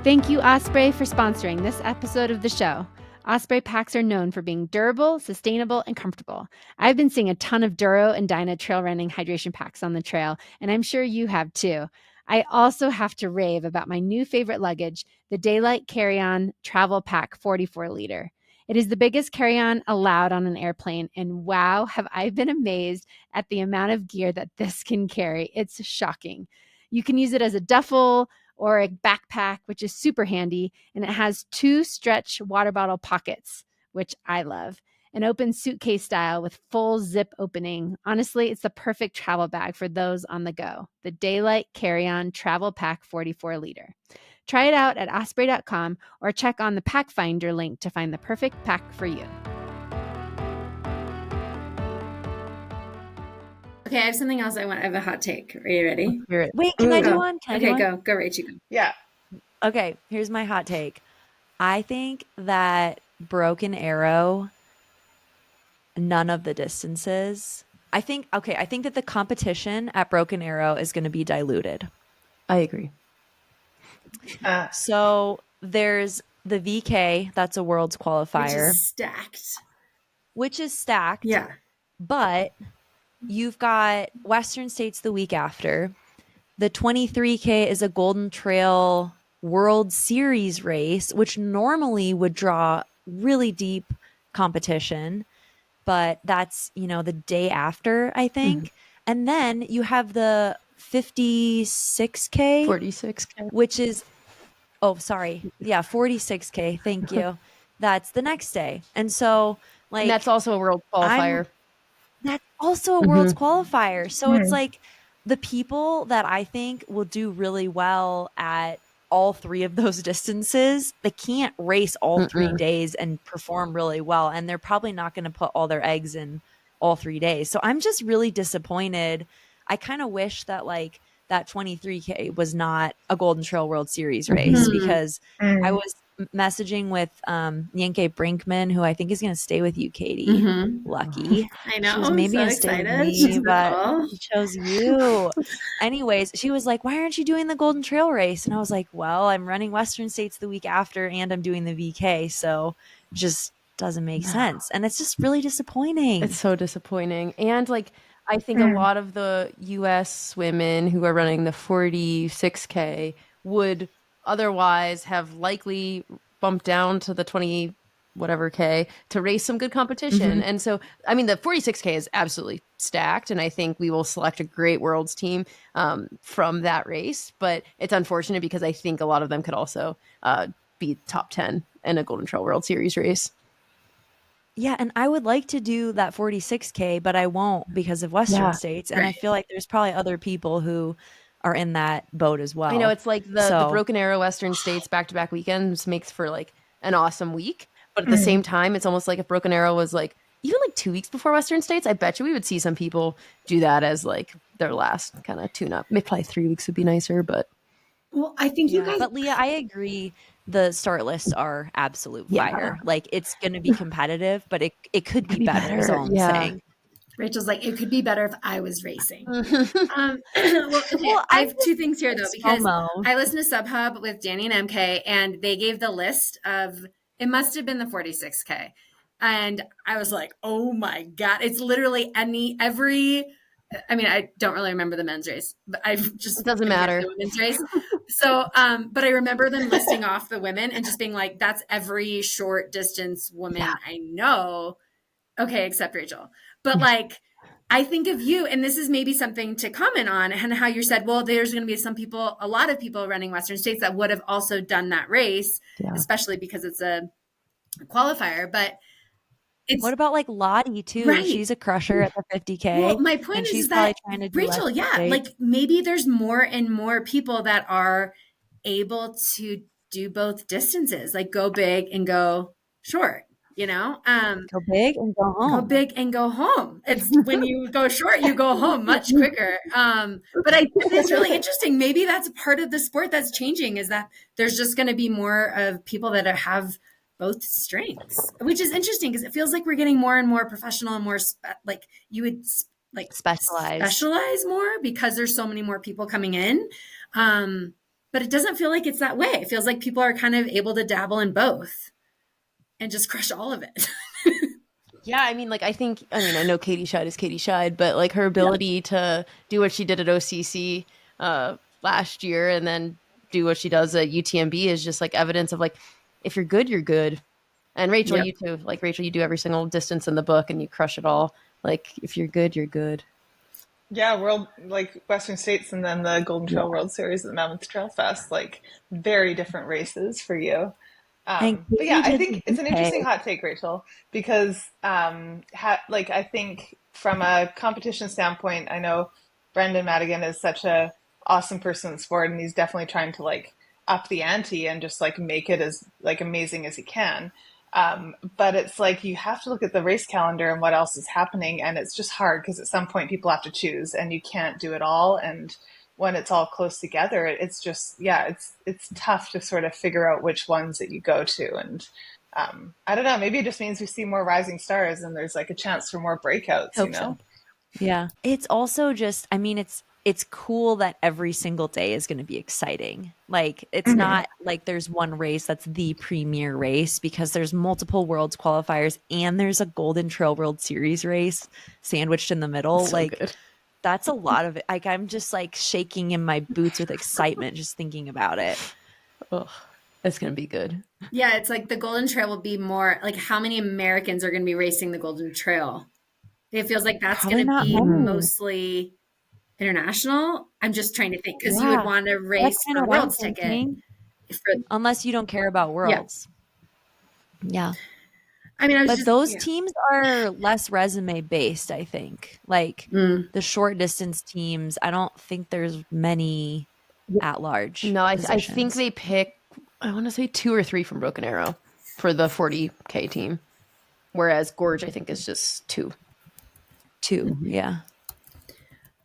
Thank you, Osprey, for sponsoring this episode of the show. Osprey packs are known for being durable, sustainable, and comfortable. I've been seeing a ton of Duro and Dyna trail running hydration packs on the trail, and I'm sure you have too. I also have to rave about my new favorite luggage, the Daylight Carry-On Travel Pack 44 liter. It is the biggest carry-on allowed on an airplane, and wow, have I been amazed at the amount of gear that this can carry. It's shocking. You can use it as a duffel or a backpack, which is super handy, and it has 2 stretch water bottle pockets, which I love. An open suitcase style with full zip opening. Honestly, it's the perfect travel bag for those on the go. The Daylight Carry-On Travel Pack 44 liter. Try it out at osprey.com or check on the Pack Finder link to find the perfect pack for you. Okay, I have something else I have a hot take. Are you ready? Wait, can I do one? Go, Rachel. Yeah. Okay, here's my hot take. I think that Broken Arrow, none of the distances. I think that the competition at Broken Arrow is going to be diluted. I agree. So there's the VK, that's a world's qualifier. Which is stacked. Yeah. But you've got Western States the week after. The 23K is a Golden Trail World Series race, which normally would draw really deep competition. But that's, the day after, I think. And then you have the 56K. 46K. Which is, 46K. Thank you. That's the next day. And so, like. And that's also a world qualifier. That's also a world's qualifier. So it's like the people that I think will do really well at all 3 of those distances, they can't race all 3 days and perform really well. And they're probably not going to put all their eggs in all 3 days. So I'm just really disappointed. I kind of wish that like that 23K was not a Golden Trail World Series race because I was messaging with Yankee Brinkman, who I think is going to stay with you, Katie. Lucky. I know. She was maybe so going to stay excited. with me, but she chose you. Anyways, she was like, why aren't you doing the Golden Trail race? And I was like, well, I'm running Western States the week after and I'm doing the VK. So it just doesn't make sense. And it's just really disappointing. It's so disappointing. And like, I think a lot of the US women who are running the 46K would otherwise have likely bumped down to the 20 whatever K to race some good competition. And so, I mean, the 46K is absolutely stacked, and I think we will select a great worlds team from that race. But it's unfortunate because I think a lot of them could also be top 10 in a Golden Trail World Series race. Yeah, and I would like to do that 46K, but I won't because of Western states. And I feel like there's probably other people who are in that boat as well. I know it's like the Broken Arrow Western States back-to-back weekends makes for like an awesome week. But at the same time, it's almost like if Broken Arrow was like even like 2 weeks before Western States, I bet you we would see some people do that as like their last kind of tune-up. Maybe probably 3 weeks would be nicer, but. Well, I think you guys. But Leah, I agree. The start lists are absolute fire. Like it's going to be competitive, but it could be better. Is all I'm saying. Rachel's like, it could be better if I was racing. I have two things here though, because I listened to SubHub with Danny and MK, and they gave the list of, it must have been the 46K. And I was like, oh my God, it's literally every, I mean, I don't really remember the men's race, but it doesn't matter. The women's race. So, but I remember them listing off the women and just being like, that's every short distance woman I know. Okay, except Rachel. But like, I think of you, and this is maybe something to comment on, and how you said, well, there's going to be a lot of people running Western States that would have also done that race, especially because it's a qualifier. But what about like Lottie too? Right. She's a crusher at the 50K. Well, my point is that trying to do Rachel, like maybe there's more and more people that are able to do both distances, like go big and go short. You know, go big and go home. Go big and go home. It's when you go short, you go home much quicker. But I think it's really interesting. Maybe that's a part of the sport that's changing, is that there's just going to be more of people that have both strengths, which is interesting because it feels like we're getting more and more professional and more like you would like specialize more because there's so many more people coming in. But it doesn't feel like it's that way. It feels like people are kind of able to dabble in both and just crush all of it. Yeah, I mean, I know Katie Scheid is Katie Scheid, but like her ability to do what she did at OCC last year and then do what she does at UTMB is just like evidence of like, if you're good, you're good. And Rachel, you too. Like Rachel, you do every single distance in the book and you crush it all. Like if you're good, you're good. Yeah, Western States and then the Golden Trail World Series at the Mammoth Trail Fest, like very different races for you. But yeah, I think it's an interesting hot take, Rachel, because I think from a competition standpoint, I know Brendan Madigan is such a awesome person in sport, and he's definitely trying to like up the ante and just like make it as like amazing as he can. But it's like you have to look at the race calendar and what else is happening, and it's just hard because at some point people have to choose, and you can't do it all. And when it's all close together, it's just, it's tough to sort of figure out which ones that you go to. And I don't know, maybe it just means we see more rising stars and there's like a chance for more breakouts, you know? Yeah. It's also just, I mean, it's cool that every single day is going to be exciting. Like it's not like there's one race that's the premier race, because there's multiple worlds qualifiers and there's a Golden Trail World Series race sandwiched in the middle. So good. That's a lot of it. Like I'm just like shaking in my boots with excitement just thinking about it. Oh, it's going to be good. Yeah, it's like the Golden Trail will be more like, how many Americans are going to be racing the Golden Trail? It feels like that's going to be mostly international. I'm just trying to think, because you would want to race for a Worlds ticket. Unless you don't care about Worlds. Yeah. I mean, those teams are less resume based, I think. Like the short distance teams, I don't think there's many at large. No, I think they pick, I want to say 2 or 3 from Broken Arrow for the 40K team. Whereas Gorge, I think, is just 2. 2, yeah.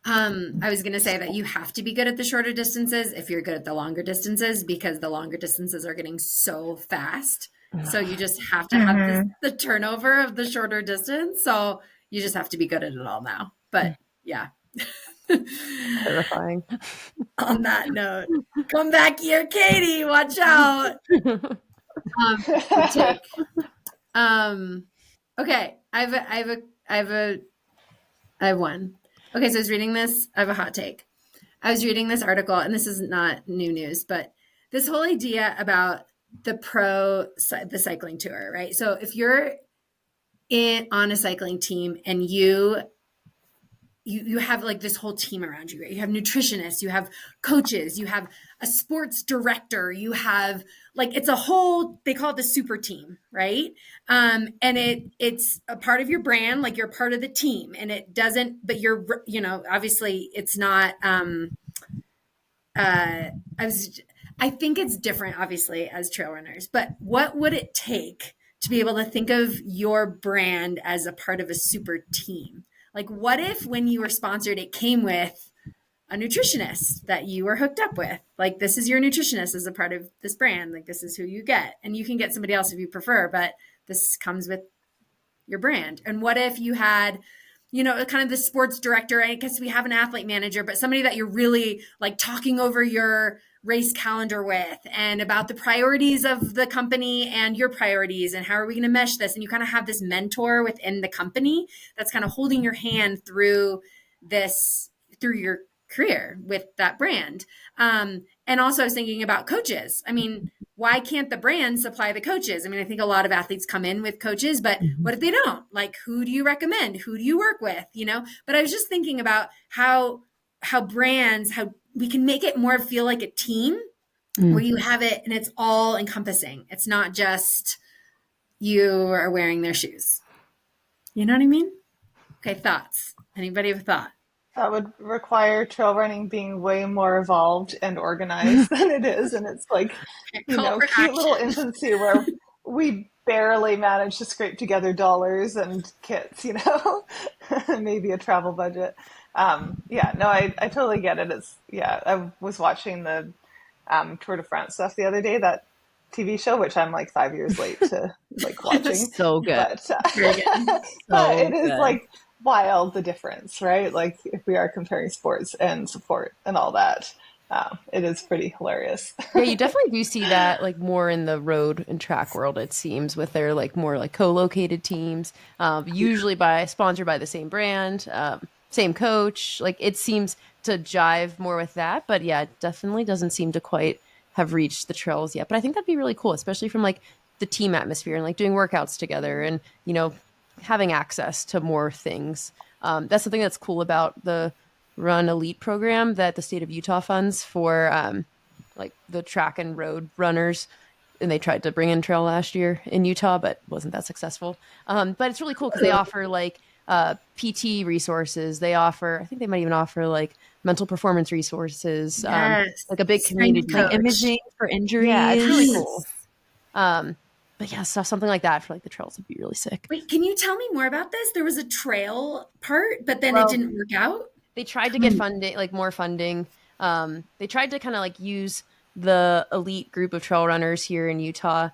I was going to say that you have to be good at the shorter distances if you're good at the longer distances, because the longer distances are getting so fast. So you just have to have the turnover of the shorter distance. So you just have to be good at it all now. But yeah. Terrifying. On that note, come back here, Katie. Watch out. Okay. I have one. Okay, so I was reading this. I have a hot take. I was reading this article, and this is not new news, but this whole idea about the cycling tour, right? So if you're on a cycling team and you have like this whole team around you, right? You have nutritionists, you have coaches, you have a sports director, you have like, it's a whole, they call it the super team, right? And it's a part of your brand, like you're part of the team, and it doesn't, but you're, obviously it's not, I think it's different, obviously, as trail runners, but what would it take to be able to think of your brand as a part of a super team? Like, what if when you were sponsored, it came with a nutritionist that you were hooked up with? Like, this is your nutritionist as a part of this brand. Like, this is who you get. And you can get somebody else if you prefer, but this comes with your brand. And what if you had, kind of the sports director? I guess we have an athlete manager, but somebody that you're really like talking over your race calendar with and about the priorities of the company and your priorities and how are we going to mesh this? And you kind of have this mentor within the company that's kind of holding your hand through your career with that brand. And also I was thinking about coaches. I mean, why can't the brand supply the coaches? I mean, I think a lot of athletes come in with coaches, but what if they don't? Like, who do you recommend? Who do you work with? But I was just thinking about how we can make it more feel like a team where you have it and it's all encompassing. It's not just you are wearing their shoes. You know what I mean? Okay. Thoughts? Anybody have a thought? That would require trail running being way more evolved and organized than it is. And it's like, cute little infancy where we barely manage to scrape together dollars and kits, maybe a travel budget. I totally get it. I was watching the Tour de France stuff the other day, that TV show, which I'm like 5 years late to like watching. So good. But it is like wild, the difference, right? Like if we are comparing sports and support and all that, it is pretty hilarious. Yeah, you definitely do see that like more in the road and track world, it seems, with their like more like co-located teams, usually sponsored by the same brand, same coach. Like it seems to jive more with that, but yeah, it definitely doesn't seem to quite have reached the trails yet. But I think that'd be really cool, especially from like the team atmosphere and like doing workouts together and, having access to more things. That's something that's cool about the Run Elite program that the state of Utah funds for like the track and road runners. And they tried to bring in trail last year in Utah, but wasn't that successful. But it's really cool because they offer like PT resources. They offer, I think they might even offer like mental performance resources, like a big community. Like imaging for injuries. Yeah, it's really cool. But yeah, something like that for like the trails would be really sick. Wait, can you tell me more about this? There was a trail part, but then it didn't work out? They tried to get funding, like more funding. They tried to kind of like use the elite group of trail runners here in Utah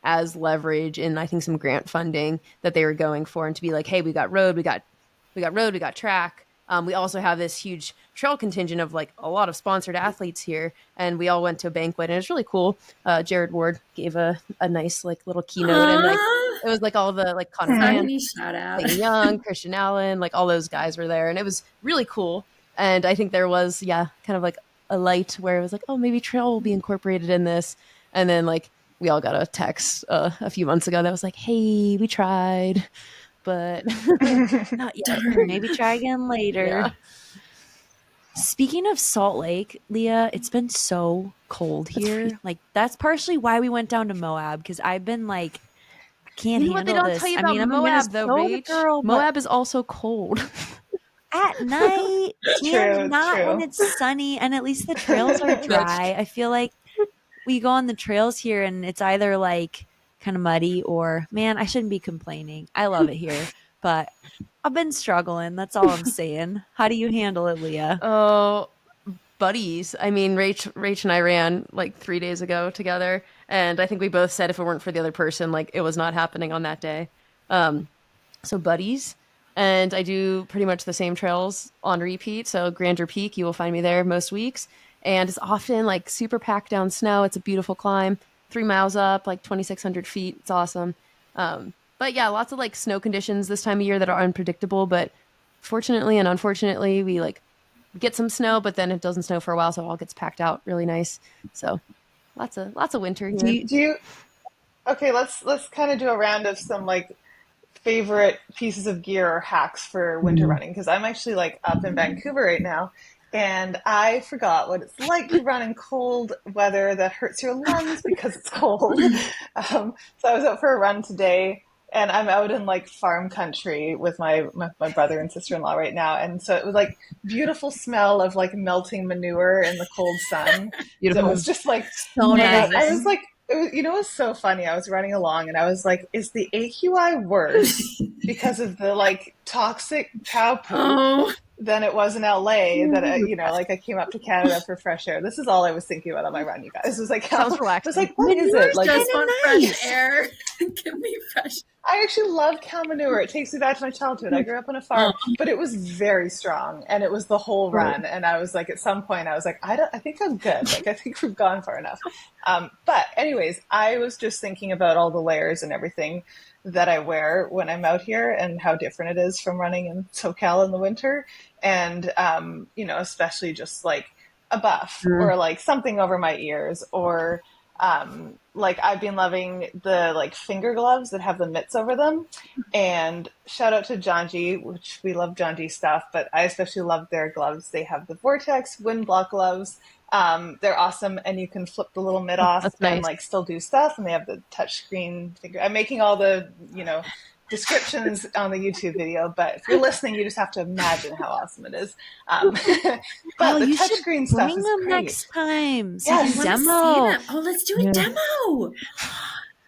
as leverage in, I think, some grant funding that they were going for, and to be like, hey, we got road, we got track. We also have this huge trail contingent of like a lot of sponsored athletes here, and we all went to a banquet, and it was really cool. Jared Ward gave a nice like little keynote, and like it was like all the like Connor shout out Young, Christian Allen, like all those guys were there, and it was really cool. And I think there was kind of like a light where it was like, oh, maybe trail will be incorporated in this, and then like we all got a text a few months ago that was like, hey, we tried. But not yet. Maybe try again later. Yeah. Speaking of Salt Lake, Leah, it's been so cold here. Like that's partially why we went down to Moab, because I've been like, can't handle what they don't this. tell you about I'm Moab, a though, Minnesota girl, Moab is also cold. At night, not when it's sunny, and at least the trails are dry. I feel like we go on the trails here, and it's either like kind of muddy or, man, I shouldn't be complaining. I love it here, but I've been struggling. That's all I'm saying. How do you handle it, Leah? Oh, buddies. I mean, Rach and I ran like 3 days ago together, and I think we both said if it weren't for the other person, like it was not happening on that day. So buddies. And I do pretty much the same trails on repeat. So Grandeur Peak, you will find me there most weeks. And it's often like super packed down snow. It's a beautiful climb. 3 miles up, like 2,600 feet. It's awesome. But yeah, lots of like snow conditions this time of year that are unpredictable, but fortunately and unfortunately, we like get some snow, but then it doesn't snow for a while, so it all gets packed out really nice. So lots of winter here. Do you okay, let's kind of do a round of some like favorite pieces of gear or hacks for winter running, because I'm actually like up in Vancouver right now and I forgot what it's like to run in cold weather that hurts your lungs because it's cold. So I was out for a run today and I'm out in like farm country with my brother and sister-in-law right now. And so it was like beautiful smell of like melting manure in the cold sun. So it was just like, So nice. I was like, it was so funny. I was running along and I was like, is the AQI worse because of the like toxic cow poop than it was in LA that, like I came up to Canada for fresh air. This is all I was thinking about on my run, you guys. It was like, Sounds relaxing. I was like, what is it? Like, just want fresh air. Give me fresh. I actually love cow manure. It takes me back to my childhood. I grew up on a farm, but it was very strong and it was the whole run. And I was like, at some point I was like, I think I'm good. Like, I think we've gone far enough. But anyways, I was just thinking about all the layers and everything that I wear when I'm out here and how different it is from running in SoCal in the winter. And, especially just like a buff or like something over my ears or, like I've been loving the like finger gloves that have the mitts over them, and shout out to John G, which we love John G stuff, but I especially love their gloves. They have the Vortex wind block gloves. They're awesome, and you can flip the little mitt off and like still do stuff. And they have the touch screen finger. I'm making all the descriptions on the YouTube video, but if you're listening, you just have to imagine how awesome it is. But the touchscreen stuff is them great. next time. So Yes. demo. Oh, let's do a demo.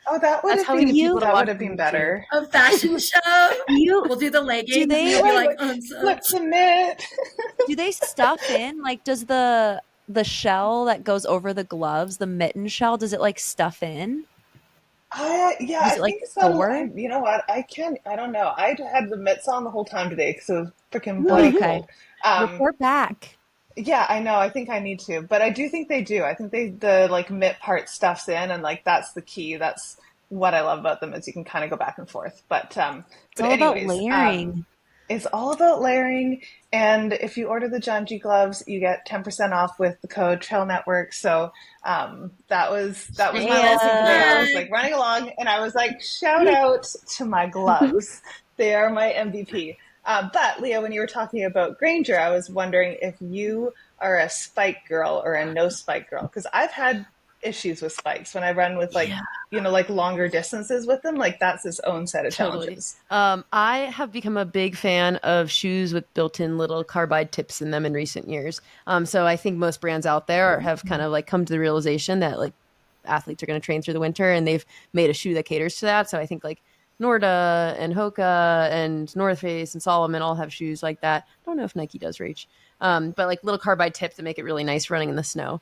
Oh, that would have been better. A fashion show. We'll do the leggings. Do they we'll be like flip the mitt? Do they stuff in? Like, does the shell that goes over the gloves, the mitten shell, does it like stuff in? Yeah, I think so. You know what? I don't know. I had the mitts on the whole time today because it was freaking bloody cold. Report back. Yeah, I know. I think I need to, but I do think they do. I think the like mitt part stuffs in, and like that's the key. That's what I love about them is you can kind of go back and forth. But it's all about layering. It's all about layering. And if you order the John G gloves, you get 10% off with the code Trail Network. So that was my little thing today. I was like running along and I was like, shout out to my gloves. They are my MVP. But Leah, when you were talking about Granger, I was wondering if you are a spike girl or a no spike girl. Because I've had issues with spikes when I run with like longer distances with them. Like that's its own set of challenges. I have become a big fan of shoes with built-in little carbide tips in them in recent years. So I think most brands out there have kind of like come to the realization that like athletes are going to train through the winter, and they've made a shoe that caters to that. So I think like Norda and Hoka and North Face and Salomon all have shoes like that. I don't know if Nike does reach, but like little carbide tips that make it really nice running in the snow.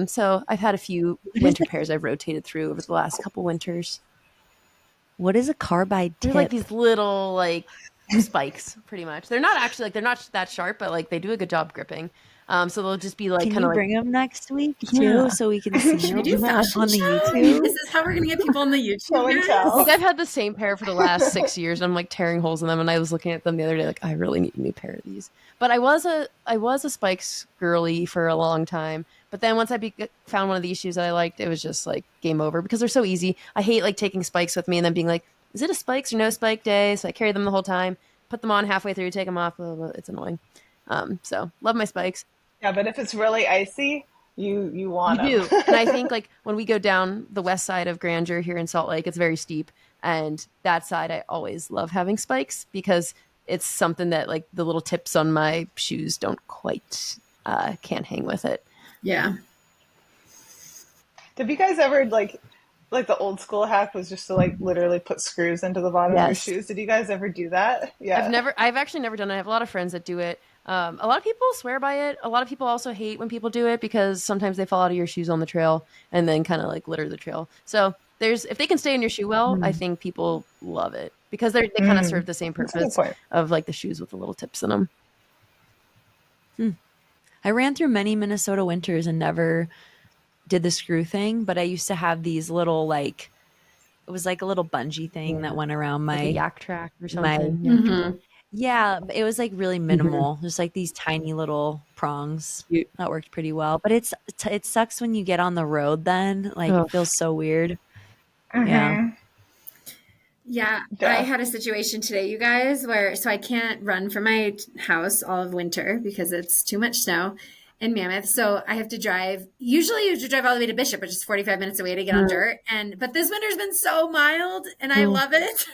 So I've had a few winter pairs I've rotated through over the last couple winters. What is a carbide tip? They're like these little like spikes, pretty much. They're not actually like they're not that sharp, but like they do a good job gripping. So they'll just be like kind of bring them next week too, so we can see them on the YouTube. Is this how we're gonna get people on the YouTube? Like I've had the same pair for the last 6 years. And I'm like tearing holes in them, and I was looking at them the other day, like I really need a new pair of these. But I was a spikes girly for a long time. But then once I found one of these shoes that I liked, it was just like game over because they're so easy. I hate like taking spikes with me and then being like, is it a spikes or no spike day? So I carry them the whole time, put them on halfway through, take them off. Blah, blah, blah. It's annoying. So love my spikes. Yeah, but if it's really icy, you want them. You do. And I think like when we go down the west side of Granger here in Salt Lake, it's very steep. And that side, I always love having spikes because it's something that like the little tips on my shoes don't quite can't hang with it. Yeah. Have you guys ever like the old school hack was just to like literally put screws into the bottom of your shoes? Did you guys ever do that? Yeah. I've actually never done it. I have a lot of friends that do it. A lot of people swear by it. A lot of people also hate when people do it because sometimes they fall out of your shoes on the trail and then kind of like litter the trail. So if they can stay in your shoe well, I think people love it because they kind of serve the same purpose of like the shoes with the little tips in them. I ran through many Minnesota winters and never did the screw thing, but I used to have these little like, it was like a little bungee thing that went around my like a yak track or something. Yeah, it was like really minimal, just like these tiny little prongs. Cute. That worked pretty well. But it sucks when you get on the road then. Like Oh. it feels so weird. Yeah. Mhm. Yeah, I Yeah. had a situation today, you guys, where so I can't run from my house all of winter because it's too much snow in Mammoth. So I have to drive. Usually, you have to drive all the way to Bishop, which is 45 minutes away to get on dirt. But this winter's been so mild, and I love it.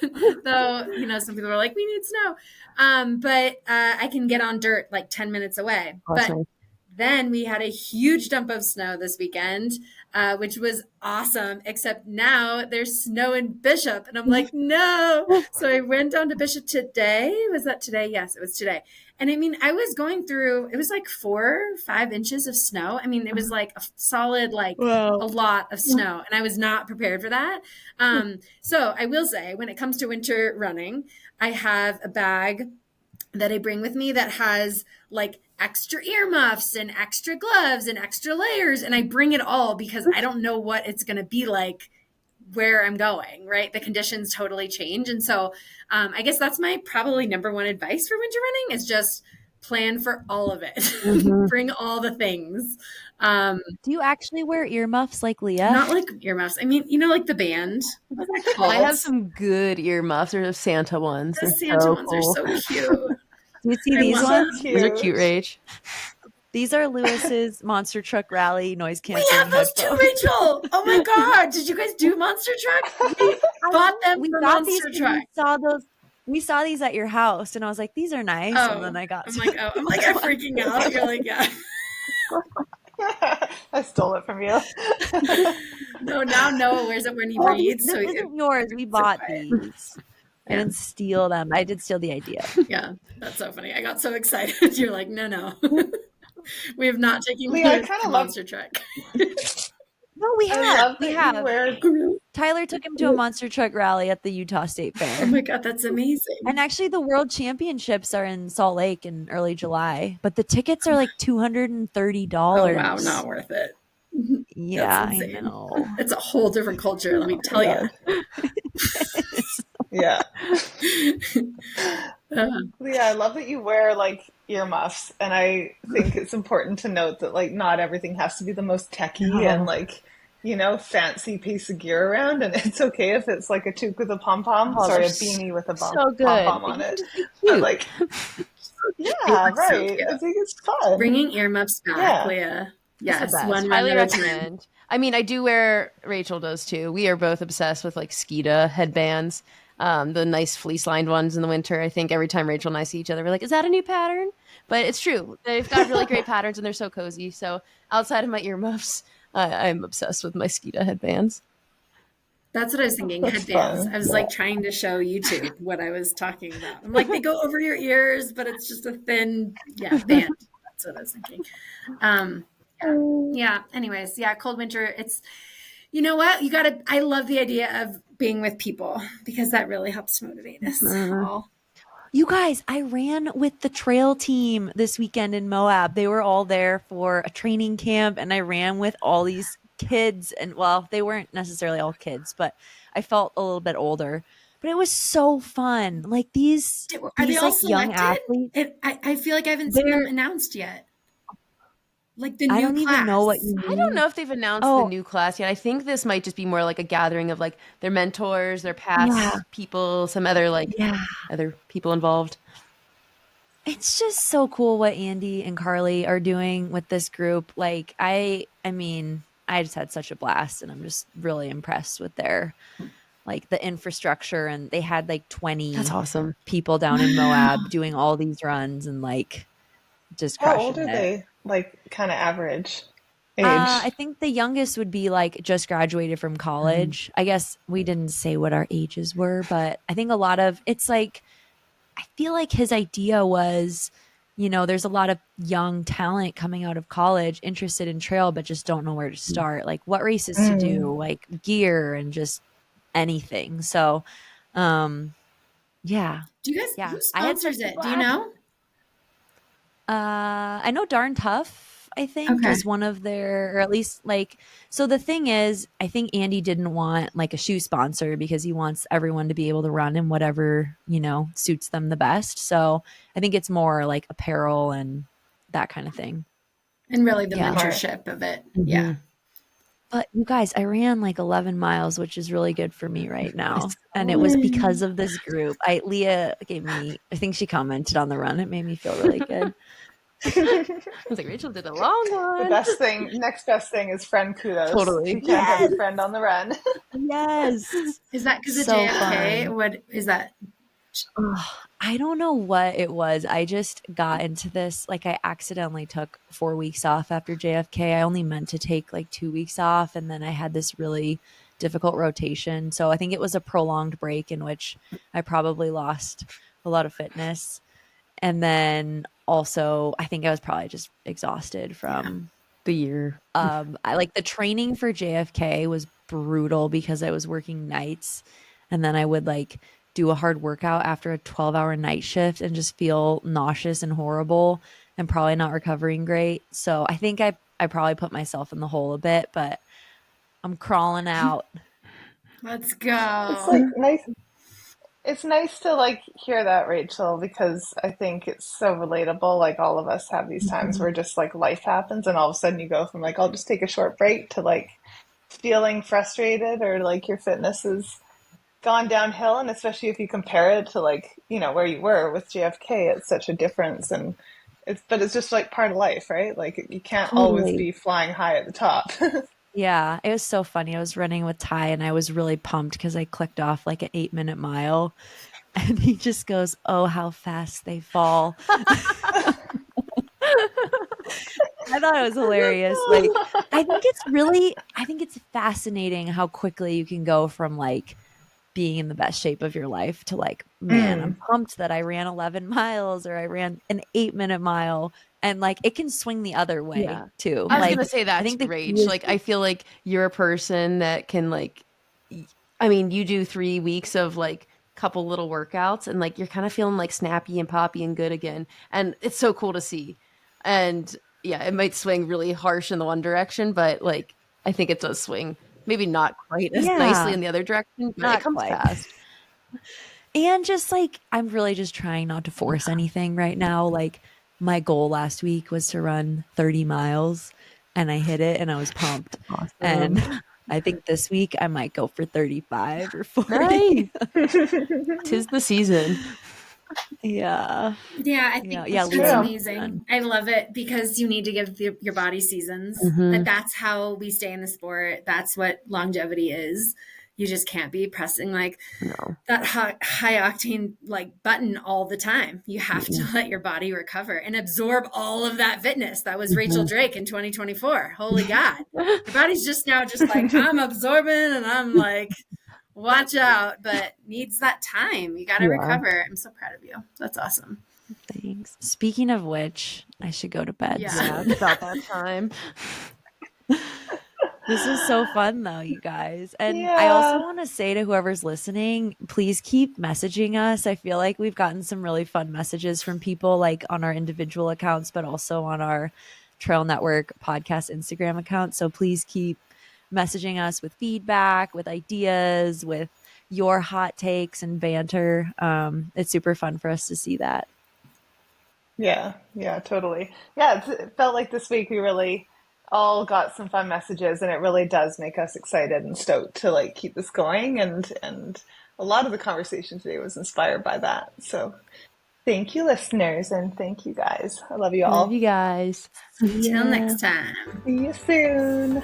Though some people are like, "We need snow," but I can get on dirt like 10 minutes away. But Awesome. then we had a huge dump of snow this weekend, which was awesome, except now there's snow in Bishop. And I'm like, no. So I went down to Bishop today. Was that today? Yes, it was today. And I mean, I was going through, it was like 4 or 5 inches of snow. I mean, it was like a solid, like a lot of snow. And I was not prepared for that. So I will say, when it comes to winter running, I have a bag that I bring with me that has like extra earmuffs and extra gloves and extra layers. And I bring it all because I don't know what it's going to be like where I'm going, right? The conditions totally change. And so I guess that's my probably number one advice for winter running is just plan for all of it. Bring all the things. Do you actually wear earmuffs like Leah? Not like earmuffs. I mean, like the band. What's that called? I have some good earmuffs. They're Santa ones. The They're Santa so ones cool. are so cute. Do you see I these love ones? Cute. These are cute, Rach. These are Lewis's Monster Truck Rally noise We canceling have those too, headphones. Rachel. Oh my God. Did you guys do Monster Truck? We bought them We for got these Monster 'cause Truck. we saw these at your house, and I was like, these are nice. And then I got I'm some. like, I'm freaking out. You're like, yeah. I stole it from you. No, now Noah wears it when he Oh, reads. this So isn't yours. We bought okay. these. I Yeah. didn't steal them. I did steal the idea. Yeah, that's so funny. I got so excited. You're like, no. We have not taken Leah, I you kinda to love- Monster Truck. No, we I have. love We that have. you wear. Tyler took him to a Monster Truck Rally at the Utah State Oh Fair. my God, that's amazing. And actually, the World Championships are in Salt Lake in early July, but the tickets are like $230. Oh wow, not worth it. Yeah, That's I insane. know. It's a whole different culture, let me tell you. Yeah. Leah, I love that you wear like earmuffs, and I think it's important to note that like not everything has to be the most techy and like fancy piece of gear around, and it's okay if it's like a toque with a pom pom, Oh, sorry, a they're beanie with a so pom good. pom on You it. just be But cute. like, yeah, look so right. cute. I think it's fun. Bringing earmuffs back, Yeah. Leah. the Yes, best. one run Highly at a time. recommend. I mean, I do wear, Rachel does too. We are both obsessed with like Skeeta headbands, the nice fleece lined ones in the winter. I think every time Rachel and I see each other, we're like, is that a new pattern? But it's true. They've got really great patterns and they're so cozy. So outside of my earmuffs, I'm obsessed with my Skeeta headbands. That's what I was thinking, That's headbands. fun. I was like trying to show YouTube what I was talking about. I'm like, they go over your ears, but it's just a thin, band. That's what I was thinking. Yeah. Anyways, cold winter. It's, you know what? I love the idea of being with people because that really helps motivate us all. You guys, I ran with the trail team this weekend in Moab. They were all there for a training camp, and I ran with all these kids. And well, they weren't necessarily all kids, but I felt a little bit older. But it was so fun. Like these Are they all like young selected? athletes. I feel like I haven't seen them announced yet. Like the new I don't class. even know what you mean. I don't know if they've announced the new class yet. I think this might just be more like a gathering of like their mentors, their past people, some other other people involved. It's just so cool what Andy and Carly are doing with this group. Like I mean, I just had such a blast, and I'm just really impressed with their like the infrastructure, and they had like 20 That's awesome. people down in Moab doing all these runs and like just How crushing old are it. they? Like kind of average age? I think the youngest would be like just graduated from college. I guess we didn't say what our ages were, but I think a lot of it's like, I feel like his idea was, there's a lot of young talent coming out of college interested in trail, but just don't know where to start, like what races to do, like gear and just anything. So, yeah. Do you guys, who I had sponsors such a it? Do you blast. know? I know Darn Tough I think, Okay. is one of their, or at least like, so the thing is, I think Andy didn't want like a shoe sponsor because he wants everyone to be able to run in whatever, suits them the best. So I think it's more like apparel and that kind of thing. And really the Yeah. mentorship of it. Mhm. Yeah. But you guys, I ran like 11 miles, which is really good for me right now. And it was because of this group. Leah gave me, I think she commented on the run. It made me feel really good. I was like, Rachel did a long one. Next best thing is friend kudos. Totally. You can't have a friend on the run. Yes. Is that because of So JFK? fun. What is that? I don't know what it was. I just got into this. Like, I accidentally took 4 weeks off after JFK. I only meant to take like 2 weeks off. And then I had this really difficult rotation. So I think it was a prolonged break in which I probably lost a lot of fitness. And then also, I think I was probably just exhausted from the year. I like the training for JFK was brutal because I was working nights, and then I would like do a hard workout after a 12-hour night shift and just feel nauseous and horrible and probably not recovering great. So I think I probably put myself in the hole a bit, but I'm crawling out. Let's go. It's like nice. It's nice to like hear that, Rachel, because I think it's so relatable. Like all of us have these times where just like life happens and all of a sudden you go from like, I'll just take a short break to like feeling frustrated or like your fitness has gone downhill. And especially if you compare it to like, where you were with JFK, it's such a difference. And but it's just like part of life, right? Like you can't always be flying high at the top. Yeah, it was so funny. I was running with Ty and I was really pumped because I clicked off like an 8-minute mile and he just goes, "Oh, how fast they fall." I thought it was hilarious. Like, I think it's fascinating how quickly you can go from like being in the best shape of your life to like, man, I'm pumped that I ran 11 miles or I ran an 8-minute mile. And like it can swing the other way too. I was like, gonna say that. I think Rach, like I feel like you're a person that can like, I mean, you do 3 weeks of like couple little workouts and like you're kind of feeling like snappy and poppy and good again, and it's so cool to see. And yeah, it might swing really harsh in the one direction, but like I think it does swing. Maybe not quite as nicely in the other direction, but it comes fast. And just like I'm really just trying not to force anything right now. Like my goal last week was to run 30 miles and I hit it and I was pumped. Awesome. And I think this week I might go for 35 or 40. Nice. 'Tis the season. Yeah. Yeah, I think it's amazing. I love it because you need to give your body seasons. Like that's how we stay in the sport. That's what longevity is. You just can't be pressing like that high octane like button all the time. You have to let your body recover and absorb all of that fitness. That was Rachel Drake in 2024. Holy God. Your body's just now just like, I'm absorbing and I'm like, watch out, but needs that time. You got to recover. I'm so proud of you. That's awesome. Thanks. Speaking of which, I should go to bed. Yeah, it's about that time. This is so fun though, you guys. And I also want to say to whoever's listening, please keep messaging us. I feel like we've gotten some really fun messages from people like on our individual accounts, but also on our Trail Network podcast Instagram account. So please keep messaging us with feedback, with ideas, with your hot takes and banter. It's super fun for us to see that. Yeah, totally. Yeah, it felt like this week we really all got some fun messages, and it really does make us excited and stoked to like keep this going. And a lot of the conversation today was inspired by that. So thank you, listeners, and thank you guys. I love you all. Love you guys. Until next time. See you soon.